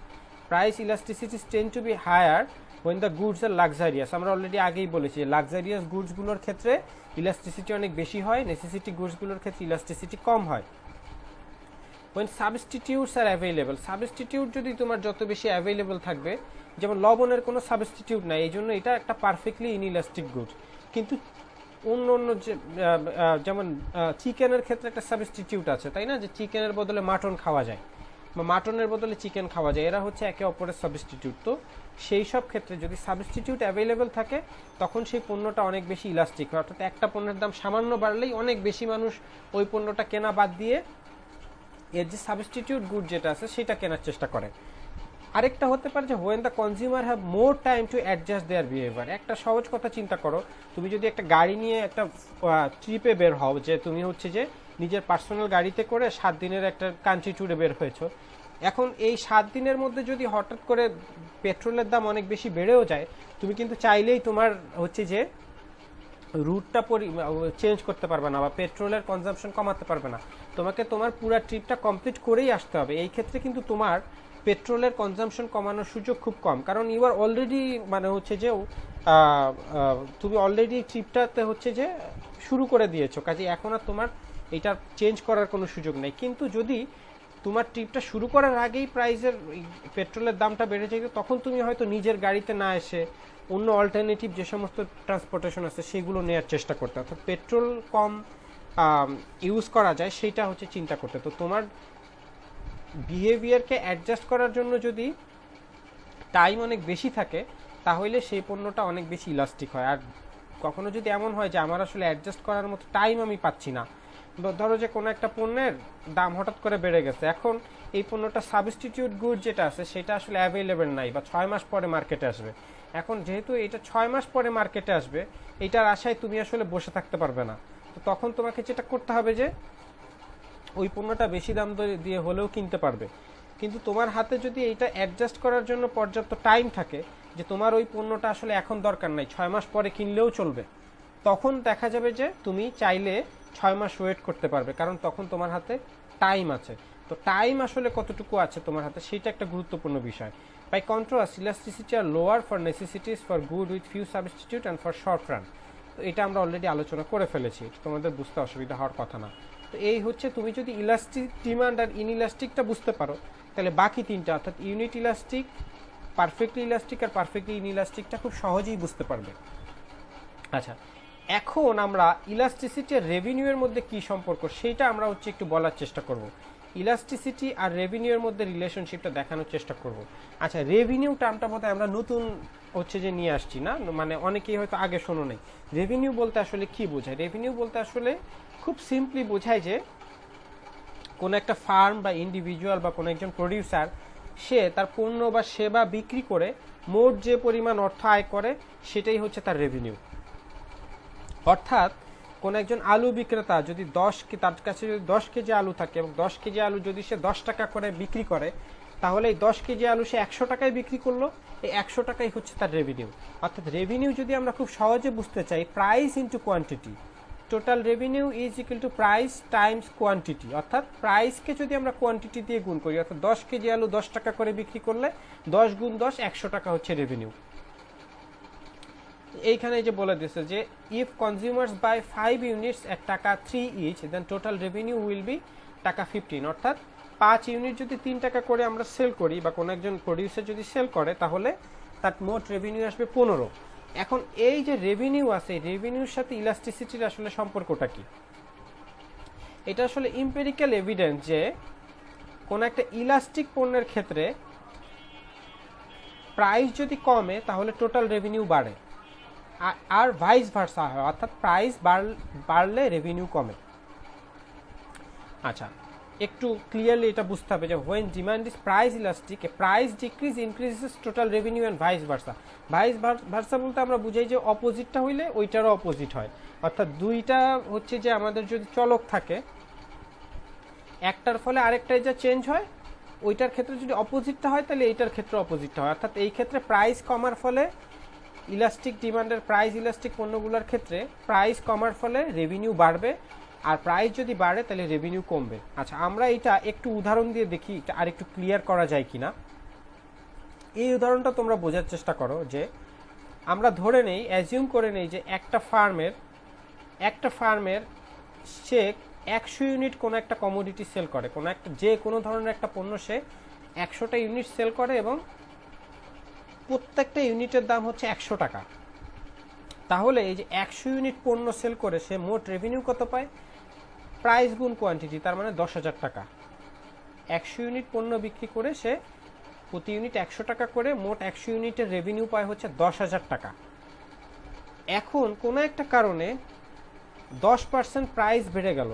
S1: Price elasticities tend to be higher when the goods are luxurious. আমরা অলরেডি আগেই বলেছি লাক্সারিয়াস গুডসগুলোর ক্ষেত্রে ইলাস্টিসিটি অনেক বেশি হয়, নেসেসিটি গুডসগুলোর ক্ষেত্রে elasticity কম হয়। when substitutes are available, substitute যদি তোমার যত বেশি অ্যাভেলেবল থাকবে, যেমন লবণের কোনো সাবস্টিটিউট নাই এই জন্য এটা একটা পারফেক্টলি ইনইলাস্টিক গুড, কিন্তু অন্য যেমন চিকেনের ক্ষেত্রে একটা সাবস্টিটিউট আছে তাই না, যে চিকেনের বদলে মাটন খাওয়া যায়, বা মাটনের বদলে চিকেন খাওয়া যায়, এরা হচ্ছে একে অপরের সাবস্টিটিউট। তো সেই সব ক্ষেত্রে যদি সাবস্টিটিউট অ্যাভেলেবেল থাকে তখন সেই পণ্যটা অনেক বেশি ইলাস্টিক হয়, অর্থাৎ একটা পণ্যের দাম সামান্য বাড়লেই অনেক বেশি মানুষ ওই পণ্যটা কেনা বাদ দিয়ে এর যে সাবস্টিটিউট গুড যেটা আছে সেটা কেনার চেষ্টা করে। আরেকটা হতে পারে যে when the consumer have more time to adjust there behaviour. একটা সহজ কথা চিন্তা করো, তুমি যদি একটা গাড়ি নিয়ে একটা ট্রিপে বের হও, যে তুমি হচ্ছে যে নিজের পার্সোনাল গাড়িতে করে 7 দিনের একটা কান্ট্রি ট্যুরে বের হয়েছো, এখন এই 7 দিনের মধ্যে যদি হঠাৎ করে পেট্রোলের দাম অনেক বেশি বেড়েও যায়, তুমি কিন্তু চাইলেই তোমার হচ্ছে যে রুটটা চেঞ্জ করতে পারবে না বা পেট্রোলের কনজাম্পশন কমাতে পারবে না, তোমাকে তোমার পুরো ট্রিপটা কমপ্লিট করেই আসতে হবে। এই ক্ষেত্রে কিন্তু তোমার পেট্রোলের কনজাম্পশন কমানোর সুযোগ খুব কম, কারণ ইউ আর অলরেডি মানে হচ্ছে যে তুমি অলরেডি ট্রিপটাতে হচ্ছে যে শুরু করে দিয়েছো, কাজে এখন আর তোমার এটা চেঞ্জ করার কোনো সুযোগ নেই। কিন্তু যদি তোমার ট্রিপটা শুরু করার আগেই প্রাইসের পেট্রোলের দামটা বেড়ে যায়, তখন তুমি হয়তো নিজের গাড়িতে না এসে অন্য অল্টারনেটিভ যে সমস্ত ট্রান্সপোর্টেশন আছে সেগুলো নেওয়ার চেষ্টা করতে, অর্থাৎ পেট্রোল কম ইউজ করা যায় সেটা হচ্ছে চিন্তা করতে। তো তোমার বিহেভিয়ারকে অ্যাডজাস্ট করার জন্য যদি টাইম অনেক বেশি থাকে তাহলে সেই পণ্যটা অনেক বেশি ইলাস্টিক হয়। আর কখনো যদি এমন হয় যে আমার আসলে অ্যাডজাস্ট করার মতো টাইম আমি পাচ্ছি না, ধরো যে কোনো একটা পণ্যের দাম হঠাৎ করে বেড়ে গেছে, এখন এই পণ্যটা সাবস্টিটিউট গুড যেটা আছে সেটা আসলে অ্যাভেলেবেল নাই বা 6 মাস পরে মার্কেটে আসবে। এখন যেহেতু এটা 6 মাস পরে মার্কেটে আসবে, এটার আশায় তুমি আসলে বসে থাকতে পারবে না। তো তখন তোমাকে যেটা করতে হবে যে ওই পণ্যটা বেশি দাম দিয়ে হলেও কিনতে পারবে, কিন্তু তোমার হাতে যদি এইটা অ্যাডজাস্ট করার জন্য পর্যাপ্ত টাইম থাকে যে তোমার ওই পণ্যটা আসলে এখন দরকার নাই, 6 মাস পরে কিনলেও চলবে, তখন দেখা যাবে যে তুমি চাইলে 6 মাস ওয়েট করতে পারবে, কারণ তখন তোমার হাতে টাইম আছে। তো টাইম আসলে কতটুকু আছে তোমার হাতে সেটা একটা গুরুত্বপূর্ণ বিষয়। By contrast elasticity are lower for necessities for good with few substitute and for short run. তো এটা আমরা অলরেডি আলোচনা করে ফেলেছি, তোমাদের বুঝতে অসুবিধা হওয়ার কথা না। তো এই হচ্ছে, তুমি যদি ইলাস্টিক ডিমান্ড আর ইনইলাস্টিকটা বুঝতে পারো তাহলে বাকি তিনটা অর্থাৎ ইউনিট ইলাস্টিক, পারফেক্টলি ইলাস্টিক আর পারফেক্টলি ইনইলাস্টিকটা খুব সহজেই বুঝতে পারবে। আচ্ছা, এখন আমরা ইলাস্টিসিটি আর রেভিনিউয়ের মধ্যে কি সম্পর্ক সেইটা আমরা হচ্ছে একটু বলার চেষ্টা করব। ইলাস্টিসিটি আর রেভিনিউয়ের মধ্যে রিলেশনশিপটা দেখানোর চেষ্টা করব। আচ্ছা, রেভিনিউ টার্মটা বোধহয় আমরা নতুন হচ্ছে যে নিয়ে আসছি না, মানে অনেকেই হয়তো আগে শোনো নাই। রেভিনিউ বলতে আসলে কি বোঝায়? রেভিনিউ বলতে আসলে খুব সিম্পলি বোঝায় যে কোনো একটা ফার্ম বা ইন্ডিভিজুয়াল বা কোনো একজন প্রডিউসার সে তার পণ্য বা সেবা বিক্রি করে মোট যে পরিমাণ অর্থ আয় করে সেটাই হচ্ছে তার রেভিনিউ। অর্থাৎ কোন একজন আলু বিক্রেতা যদি তার কাছে যদি 10 কেজি আলু থাকে এবং 10 কেজি আলু যদি সে 10 টাকা করে বিক্রি করে, তাহলে এই 10 কেজি আলু সে 100 টাকায় বিক্রি করলো, এই 100 টাকাই হচ্ছে তার রেভিনিউ। অর্থাৎ রেভিনিউ যদি আমরা খুব সহজে বুঝতে চাই, price into quantity, total revenue is equal to price Times quantity. অর্থাৎ প্রাইসকে যদি আমরা কোয়ান্টিটি দিয়ে গুণ করি, অর্থাৎ 10 কেজি আলু 10 টাকা করে বিক্রি করলে 10 গুণ 10 100 টাকা হচ্ছে রেভিনিউ। এইখানে যে বলে দিয়েছে যে if consumers buy 5 units at taka 3 each, then total revenue will be taka 15। অর্থাৎ 5 ইউনিট যদি 3 টাকা করে আমরা সেল করি বা কোনো একজন প্রডিউসার যদি সেল করে, তাহলে তার মোট রেভিনিউ আসবে 15। এখন এই যে রেভিনিউ আছে, রেভিনিউর সাথে ইলাস্টিসিটির আসলে সম্পর্কটা কি? এটা আসলে এমপিরিক্যাল এভিডেন্স যে কোন একটা ইলাস্টিক পণ্যের ক্ষেত্রে প্রাইস যদি কমে তাহলে টোটাল রেভিনিউ বাড়ে, আর ভাইস ভার্সা হয়, অর্থাৎ প্রাইস বাড়লে রেভিনিউ কমে। আচ্ছা, একটু ক্লিয়ারলি এটা বুঝতে হবে যে when demand is price elastic, price decrease increases total revenue and vice versa. Vice versa বলতে আমরা বুঝাই যে অপোজিটটা হইলে ওইটারও অপোজিট হয়। অর্থাৎ দুইটা হচ্ছে যে আমাদের যদি চলক থাকে, একটার ফলে আরেকটাই যা চেঞ্জ হয়, ওইটার ক্ষেত্রে যদি অপোজিটটা হয় তাহলে এইটার ক্ষেত্রে অপোজিটটা হয়। অর্থাৎ এই ক্ষেত্রে প্রাইস কমার ফলে ইলাস্টিক ডিমান্ডের প্রাইস ইলাস্টিক পণ্যগুলোর ক্ষেত্রে প্রাইস কমার ফলে রেভিনিউ বাড়বে, আর প্রাইস যদি বাড়ে তাহলে রেভিনিউ কমবে। আচ্ছা, আমরা এটা একটু উদাহরণ দিয়ে দেখি এটা আর একটু ক্লিয়ার করা যায় কিনা। এই উদাহরণটা তোমরা বোঝার চেষ্টা করো যে আমরা ধরে নেই, অ্যাজিউম করে নেই যে একটা ফার্মের সে 100 ইউনিট কোনো একটা কমোডিটি সেল করে, কোনো ধরনের একটা পণ্য সে 100টা ইউনিট সেল করে এবং প্রত্যেকটা ইউনিটের দাম হচ্ছে 100 টাকা। তাহলে এই যে 100 ইউনিট পণ্য সেল করে সে মোট রেভিনিউ কত পায়? প্রাইস গুণ কোয়ান্টিটি, তার মানে 10,000 টাকা। 100 ইউনিট পণ্য বিক্রি করে সে প্রতি ইউনিট 100 টাকা করে মোট 100 ইউনিটের রেভিনিউ পায় হচ্ছে 10,000 টাকা। এখন কোনো একটা কারণে 10% প্রাইস বেড়ে গেল,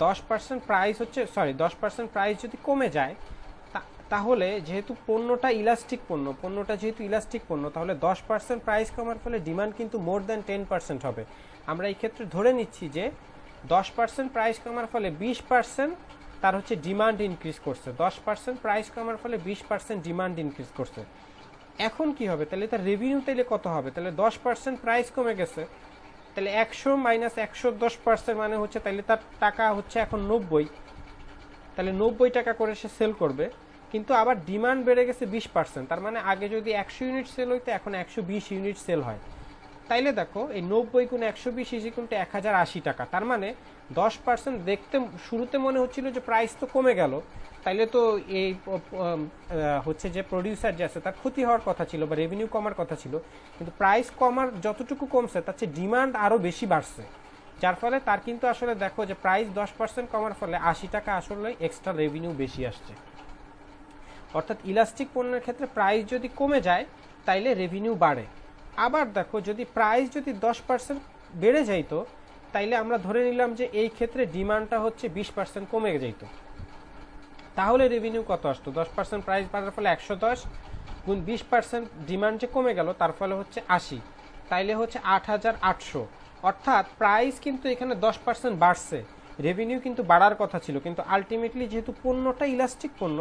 S1: 10% প্রাইস হচ্ছে 10% প্রাইস যদি কমে যায়, তাহলে যেহেতু পণ্যটা যেহেতু ইলাস্টিক পণ্য, তাহলে 10% প্রাইস কমার ফলে ডিমান্ড কিন্তু মোর দ্যান 10% হবে। আমরা এই ক্ষেত্রে ধরে নিচ্ছি যে 10% প্রাইস কমার ফলে 20% তার হচ্ছে ডিমান্ড ইনক্রিজ করছে, 10% প্রাইস কমার ফলে 20% ডিমান্ড ইনক্রিজ করছে। এখন কি হবে, তাহলে তার রেভিনিউ তাহলে কত হবে? তাহলে 10% প্রাইস কমে গেছে, তাহলে 100 মাইনাস 100 10% মানে হচ্ছে তাহলে তার টাকা হচ্ছে এখন 90, তাহলে 90 টাকা করে সে সেল করবে। কিন্তু আবার ডিমান্ড বেড়ে গেছে 20%, তার মানে আগে যদি 100 ইউনিট সেল হইতো এখন 120 ইউনিট সেল হয়। তাইলে দেখো এই 90 গুণ 120 = 1080 টাকা। তার মানে 10% দেখতে শুরুতে মনে হচ্ছিল যে প্রাইস তো কমে গেল, তাইলে তো এই হচ্ছে যে প্রডিউসার যে আছে তার ক্ষতি হওয়ার কথা ছিল বা রেভিনিউ কমার কথা ছিল, কিন্তু প্রাইস কমার যতটুকু কমছে তার চেয়ে ডিমান্ড আরও বেশি বাড়ছে, যার ফলে তার কিন্তু আসলে দেখো যে প্রাইস 10% কমার ফলে 80 টাকা আসলে এক্সট্রা রেভিনিউ বেশি আসছে। অর্থাৎ ইলাস্টিক পণ্যের ক্ষেত্রে প্রাইস যদি কমে যায় তাইলে রেভিনিউ বাড়ে। আবার দেখো যদি প্রাইস যদি 10% বেড়ে যাইতো, তাইলে আমরা ধরে নিলাম যে এই ক্ষেত্রে ডিমান্ডটা হচ্ছে 20% কমে যাইতো, তাহলে রেভিনিউ কত আসতো? 10% প্রাইস বাড়ার ফলে 110 গুণ 20% ডিমান্ড যে কমে গেল তার ফলে হচ্ছে 80, তাইলে হচ্ছে 8800। অর্থাৎ প্রাইস কিন্তু এখানে 10% বাড়ছে, রেভিনিউ কিন্তু বাড়ার কথা ছিল, কিন্তু আলটিমেটলি যেহেতু পণ্যটা ইলাস্টিক পণ্য,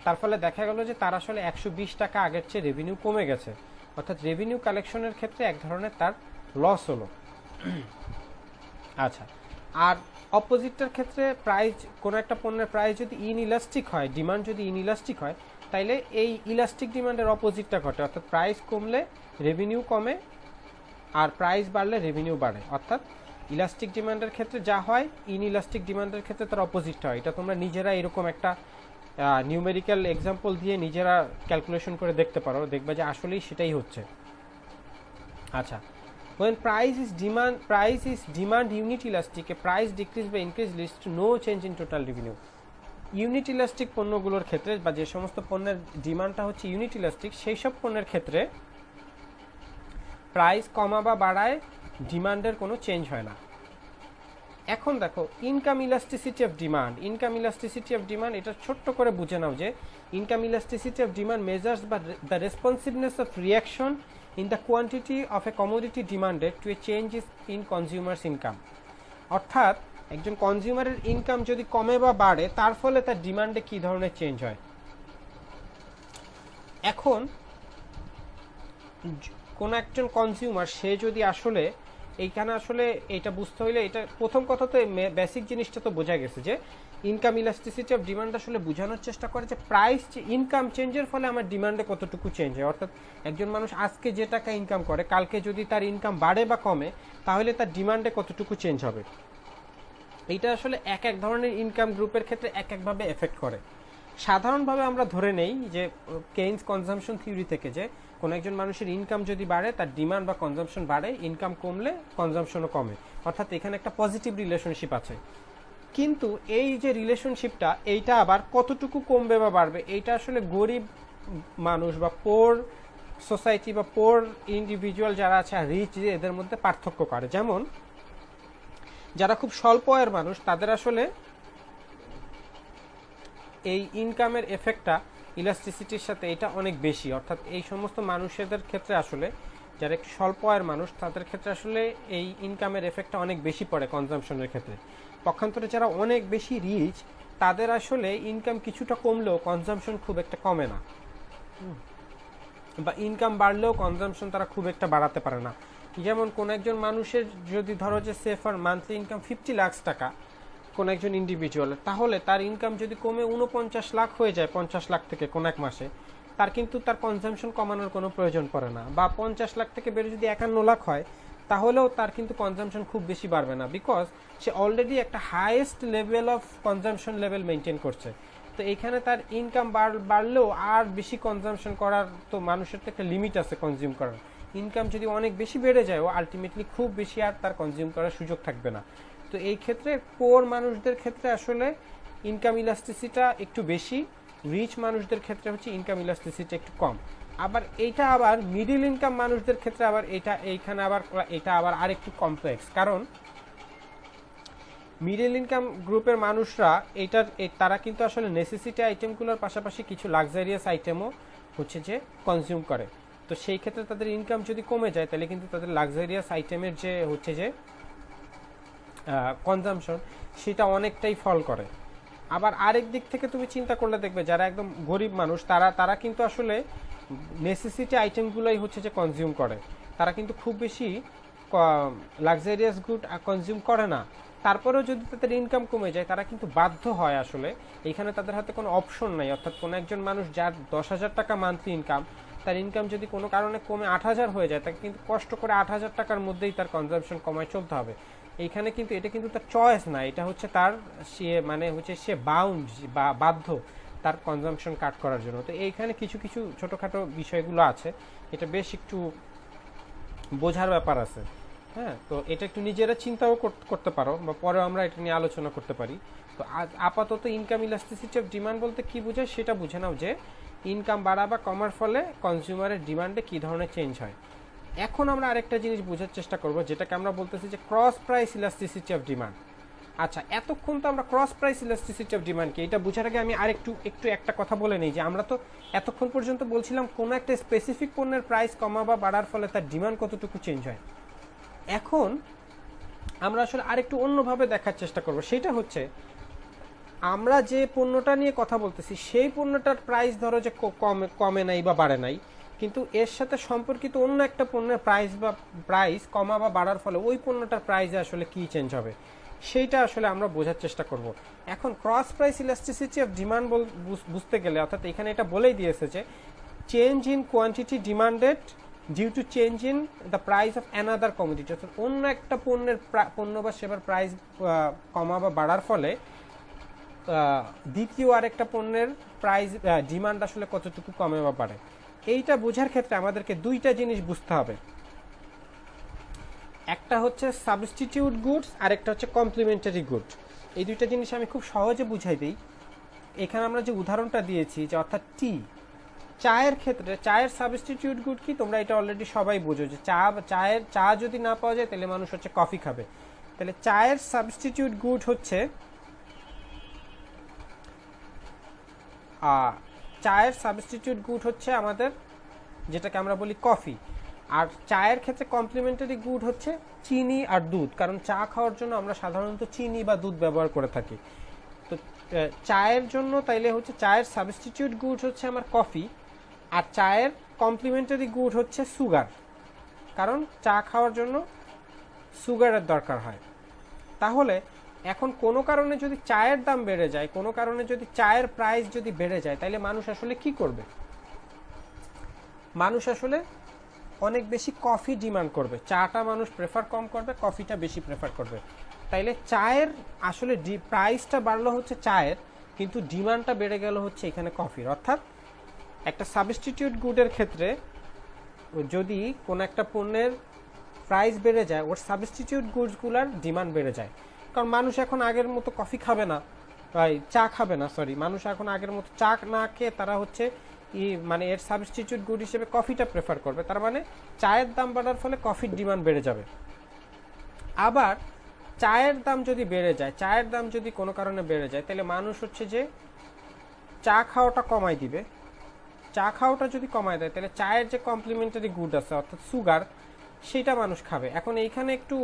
S1: তার ফলে দেখা গেল যে তার আসলে 120 টাকা আগের চেয়ে রেভিনিউ কমে গেছে। অর্থাৎ রেভিনিউ কালেকশনের ক্ষেত্রে এক ধরনের তার লস হলো। আচ্ছা, আর অপোজিটটার ক্ষেত্রে প্রাইস, কোনো একটা পণ্যের প্রাইস যদি ইনইলাস্টিক হয়, ডিমান্ড যদি ইনইলাস্টিক হয়, তাইলে এই ইলাস্টিক ডিমান্ডের অপোজিটটা ঘটে, অর্থাৎ প্রাইস কমলে রেভিনিউ কমে আর প্রাইস বাড়লে রেভিনিউ বাড়ে। অর্থাৎ ইলাস্টিক ডিমান্ডের ক্ষেত্রে যা হয় ইনইলাস্টিক ডিমান্ডের ক্ষেত্রে তার অপোজিটটা হয়। এটা তোমরা নিজেরা এরকম একটা নিউমেরিক্যাল এক্সাম্পল দিয়ে নিজেরা ক্যালকুলেশন করে দেখতে পারো, দেখবে যে আসলেই সেটাই হচ্ছে। আচ্ছা, when price is demand unit elastic, a price decrease by increase leads to no change in total revenue. Unit elastic পণ্যগুলোর ক্ষেত্রে বা যে সমস্ত পণ্যের ডিমান্ডটা হচ্ছে ইউনিট ইলাস্টিক, সেই সব পণ্যের ক্ষেত্রে প্রাইস কমা বা বাড়ায় ডিমান্ডের কোনো চেঞ্জ হয় না। এখন দেখো ইনকাম ইলাস্টিসিটি অফ ডিমান্ড, এটা ছোট্ট করে বুঝে নাও যে income elasticity of demand measures বা the responsiveness of reaction in the quantity of a commodity demanded to a change in consumers income. অর্থাৎ একজন কনজিউমারের ইনকাম যদি কমে বা বাড়ে তার ফলে তার ডিমান্ডে কি ধরনের চেঞ্জ হয়। এখন কোন একজন কনজিউমার সে যদি আসলে এইখানে আসলে এটা বুঝতে হইলে, এটা প্রথম কথা তো বেসিক জিনিসটা তো বোঝা গেছে যে ইনকাম ইলাস্টিসিটি অফ ডিমান্ড আসলে বোঝানোর চেষ্টা করে যে প্রাইস ইনকাম চেঞ্জের ফলে আমার ডিমান্ডে কতটুকু চেঞ্জ হয়। অর্থাৎ একজন মানুষ আজকে যে টাকা ইনকাম করে কালকে যদি তার ইনকাম বাড়ে বা কমে তাহলে তার ডিমান্ডে কতটুকু চেঞ্জ হবে। এইটা আসলে এক এক ধরনের ইনকাম গ্রুপের ক্ষেত্রে এক একভাবে এফেক্ট করে। সাধারণভাবে আমরা ধরে নেই যে কেইনস কনজাম্পশন থিওরি থেকে যে কোনো একজন মানুষের ইনকাম যদি বাড়ে তার ডিমান্ড বা কনজাম্পশন বাড়ে, ইনকাম কমলে কনজাম্পশনও কমে, অর্থাৎ এখানে একটা পজিটিভ রিলেশনশিপ আছে। কিন্তু এই যে রিলেশনশিপটা এইটা আবার কতটুকু কমবে বা বাড়বে এইটা আসলে গরিব মানুষ বা পোর সোসাইটি বা পোর ইন্ডিভিজুয়াল যারা আছে আর রিচ এদের মধ্যে পার্থক্য করে। যেমন যারা খুব স্বল্প আয়ের মানুষ তাদের আসলে এই ইনকামের এফেক্টটা ইলাস্টিসিটির সাথে এটা অনেক বেশি। অর্থাৎ এই সমস্ত মানুষদের ক্ষেত্রে আসলে যারা একটু স্বল্প আয়ের মানুষ তাদের ক্ষেত্রে আসলে এই ইনকামের এফেক্টটা অনেক বেশি পড়ে কনজাম্পশনের ক্ষেত্রে। পক্ষান্তরে যারা অনেক বেশি রিচ তাদের আসলে ইনকাম কিছুটা কমলেও কনজাম্পশন খুব একটা কমে না, বা ইনকাম বাড়লেও কনজাম্পশন তারা খুব একটা বাড়াতে পারে না। যেমন কোন একজন মানুষের যদি ধরো যে সেফার মান্থলি ইনকাম 50 লাখ টাকা কোন একজন ইন্ডিভিজুয়ালের, তাহলে তার ইনকাম যদি কমে 49 লাখ হয়ে যায় 50 লাখ থেকে কোন এক মাসে, তার কিন্তু তার কনজাম্পশন কমানোর কোনো প্রয়োজন পড়ে না। বা 50 লাখ থেকে বেড়ে যদি 51 লাখ হয় তাহলেও তার কিন্তু কনজাম্পশন খুব বেশি বাড়বে না, বিকজ সে অলরেডি একটা highest level of consumption level maintain করছে। তো এইখানে তার ইনকাম বাড়লেও আর বেশি কনজাম্পশন করার তো মানুষের তো একটা লিমিট আছে কনজিউম করার। ইনকাম যদি অনেক বেশি বেড়ে যায় ও আলটিমেটলি খুব বেশি আর তার কনজিউম করার সুযোগ থাকবে না। তো এই ক্ষেত্রে পোর মানুষদের ক্ষেত্রে আসলে ইনকাম ইলাস্টিসিটা একটু বেশি, রিচ মানুষদের ক্ষেত্রে হচ্ছে ইনকাম ইলাস্টিসিটি একটু কম। আবার এইটা আবার মিডিল ইনকাম মানুষদের ক্ষেত্রে আবার এটা আবার আরেকটু কমপ্লেক্স, কারণ মিডল ইনকাম গ্রুপের মানুষরা তারা কিন্তু আসলে নেসেসিটি আইটেমগুলোর পাশাপাশি কিছু লাক্সারিয়াস আইটেমও হচ্ছে যে কনজিউম করে। তো সেই ক্ষেত্রে তাদের ইনকাম যদি কমে যায় তাহলে কিন্তু তাদের লাক্সারিয়াস আইটেমের যে হচ্ছে যে কনজামশন সেটা অনেকটাই ফল করে। আবার আরেক দিক থেকে তুমি চিন্তা করলে দেখবে যারা একদম গরিব মানুষ তারা কিন্তু আসলে নেসেসিটি আইটেমগুলোই হচ্ছে যে কনজিউম করে, তারা কিন্তু খুব বেশি লাক্সারিয়াস গুড কনজিউম করে না। তারপরেও যদি তাদের ইনকাম কমে যায় তারা কিন্তু বাধ্য হয়, আসলে এখানে তাদের হাতে কোনো অপশন নাই। অর্থাৎ কোনো একজন মানুষ যার 10,000 টাকা মান্থলি ইনকাম, তার ইনকাম যদি কোনো কারণে কমে 8,000 হয়ে যায়, তাকে কিন্তু কষ্ট করে 8,000 টাকার মধ্যেই তার কনজাম্পশন কমায় চলতে হবে। এইখানে কিন্তু এটা কিন্তু তার চয়েস না, এটা হচ্ছে তার সে বাউন্ড বা বাধ্য তার কনজাম্পশন কাট করার জন্য। তো এইখানে কিছু কিছু ছোটোখাটো বিষয়গুলো আছে, এটা বেশ একটু বোঝার ব্যাপার আছে। হ্যাঁ, তো এটা একটু নিজেরা চিন্তাও করতে পারো, বা পরে আমরা এটা নিয়ে আলোচনা করতে পারি। তো আপাতত ইনকাম ইলাস্টিসিটি অফ ডিমান্ড বলতে কি বোঝায় সেটা বুঝে নাও, যে ইনকাম বাড়া বা কমার ফলে কনজিউমারের ডিমান্ডে কী ধরনের চেঞ্জ হয়। এখন আমরা আরেকটা জিনিস বোঝার চেষ্টা করব, যেটাকে আমরা বলতেছি যে cross price elasticity of demand. আচ্ছা, এতক্ষণ তো আমরা ক্রস প্রাইস ইলাস্টিসিটি অফ ডিমান্ডকে এটা বোঝার আগে আমি একটু একটা কথা বলে নিই, যে আমরা তো এতক্ষণ পর্যন্ত বলছিলাম কোনো একটা স্পেসিফিক পণ্যের প্রাইস কমা বা বাড়ার ফলে তার ডিমান্ড কতটুকু চেঞ্জ হয়। এখন আমরা আসলে আরেকটু অন্যভাবে দেখার চেষ্টা করব, সেটা হচ্ছে আমরা যে পণ্যটা নিয়ে কথা বলতেছি সেই পণ্যটার প্রাইস ধরো যে কমে নাই বা বাড়ে নাই, কিন্তু এর সাথে সম্পর্কিত অন্য একটা পণ্যের প্রাইস কমা বা বাড়ার ফলে ওই পণ্যটার প্রাইসে আসলে কি চেঞ্জ হবে সেইটা আসলে আমরা বোঝার চেষ্টা করব। এখন cross price elasticity of demand বুঝতে গেলে, অর্থাৎ এখানে এটা বলেই দিয়েছে যে change in quantity demanded due to change in the price of another commodity, অর্থাৎ অন্য একটা পণ্য বা সেবার প্রাইস কমা বা বাড়ার ফলে দ্বিতীয় আরেকটা পণ্যের প্রাইস ডিমান্ড আসলে কতটুকু কমে বা বাড়ে। এইটা বোঝার ক্ষেত্রে আমাদেরকে দুইটা জিনিস বুঝতে হবে, একটা হচ্ছে সাবস্টিটিউট গুডস আর একটা হচ্ছে কমপ্লিমেন্টারি গুড। এই দুইটা জিনিস আমি খুব সহজে বুঝাই দিই। এখানে আমরা যে উদাহরণটা দিয়েছি, যে অর্থাৎ চায়ের ক্ষেত্রে চায়ের সাবস্টিটিউট গুড কি, তোমরা এটা অলরেডি সবাই বোঝো, যে চা যদি না পাওয়া যায় তাহলে মানুষ হচ্ছে কফি খাবে। তাহলে চায়ের সাবস্টিটিউট গুড হচ্ছে আমাদের যেটাকে আমরা বলি কফি। আর চায়ের ক্ষেত্রে কমপ্লিমেন্টারি গুড হচ্ছে চিনি আর দুধ, কারণ চা খাওয়ার জন্য আমরা সাধারণত চিনি বা দুধ ব্যবহার করে থাকি। তো চায়ের জন্য তাইলে হচ্ছে চায়ের সাবস্টিটিউট গুড হচ্ছে আমার কফি, আর চায়ের কমপ্লিমেন্টারি গুড হচ্ছে সুগার, কারণ চা খাওয়ার জন্য সুগারের দরকার হয়। তাহলে এখন কোনো কারণে যদি চায়ের দাম বেড়ে যায়, কোনো কারণে যদি চায়ের প্রাইস যদি বেড়ে যায়, তাহলে মানুষ আসলে কি করবে? মানুষ আসলে অনেক বেশি কফি ডিমান্ড করবে, চাটা মানুষ প্রেফার কম করবে, কফিটা বেশি প্রেফার করবে। তাইলে চায়ের আসলে প্রাইসটা বাড়লো হচ্ছে চায়ের, কিন্তু ডিমান্ডটা বেড়ে গেল হচ্ছে এখানে কফির। অর্থাৎ একটা সাবস্টিটিউট গুডের ক্ষেত্রে যদি কোনো একটা পণ্যের প্রাইস বেড়ে যায়, ওর সাবস্টিটিউট গুডসগুলোর ডিমান্ড বেড়ে যায়, কারণ মানুষ এখন আগের মতো কফি খাবে না, চা খাবে না, মানুষ এখন আগের মতো চা না খেয়ে তারা হচ্ছে মানে এর সাবস্টিটিউট গুড হিসেবে কফিটা প্রেফার করবে। তার মানে চায়ের দাম বাড়ার ফলে কফির ডিমান্ড বেড়ে যাবে। আবার চায়ের দাম যদি বেড়ে যায়, চায়ের দাম যদি কোনো কারণে বেড়ে যায়, তাহলে মানুষ হচ্ছে যে চা খাওয়াটা কমাই দিবে। চা খাওয়াটা যদি কমায় দেয়, তাহলে চায়ের যে কমপ্লিমেন্টারি গুড আছে অর্থাৎ সুগার, সেটা মানুষ খাবে। এখন এইখানে একটু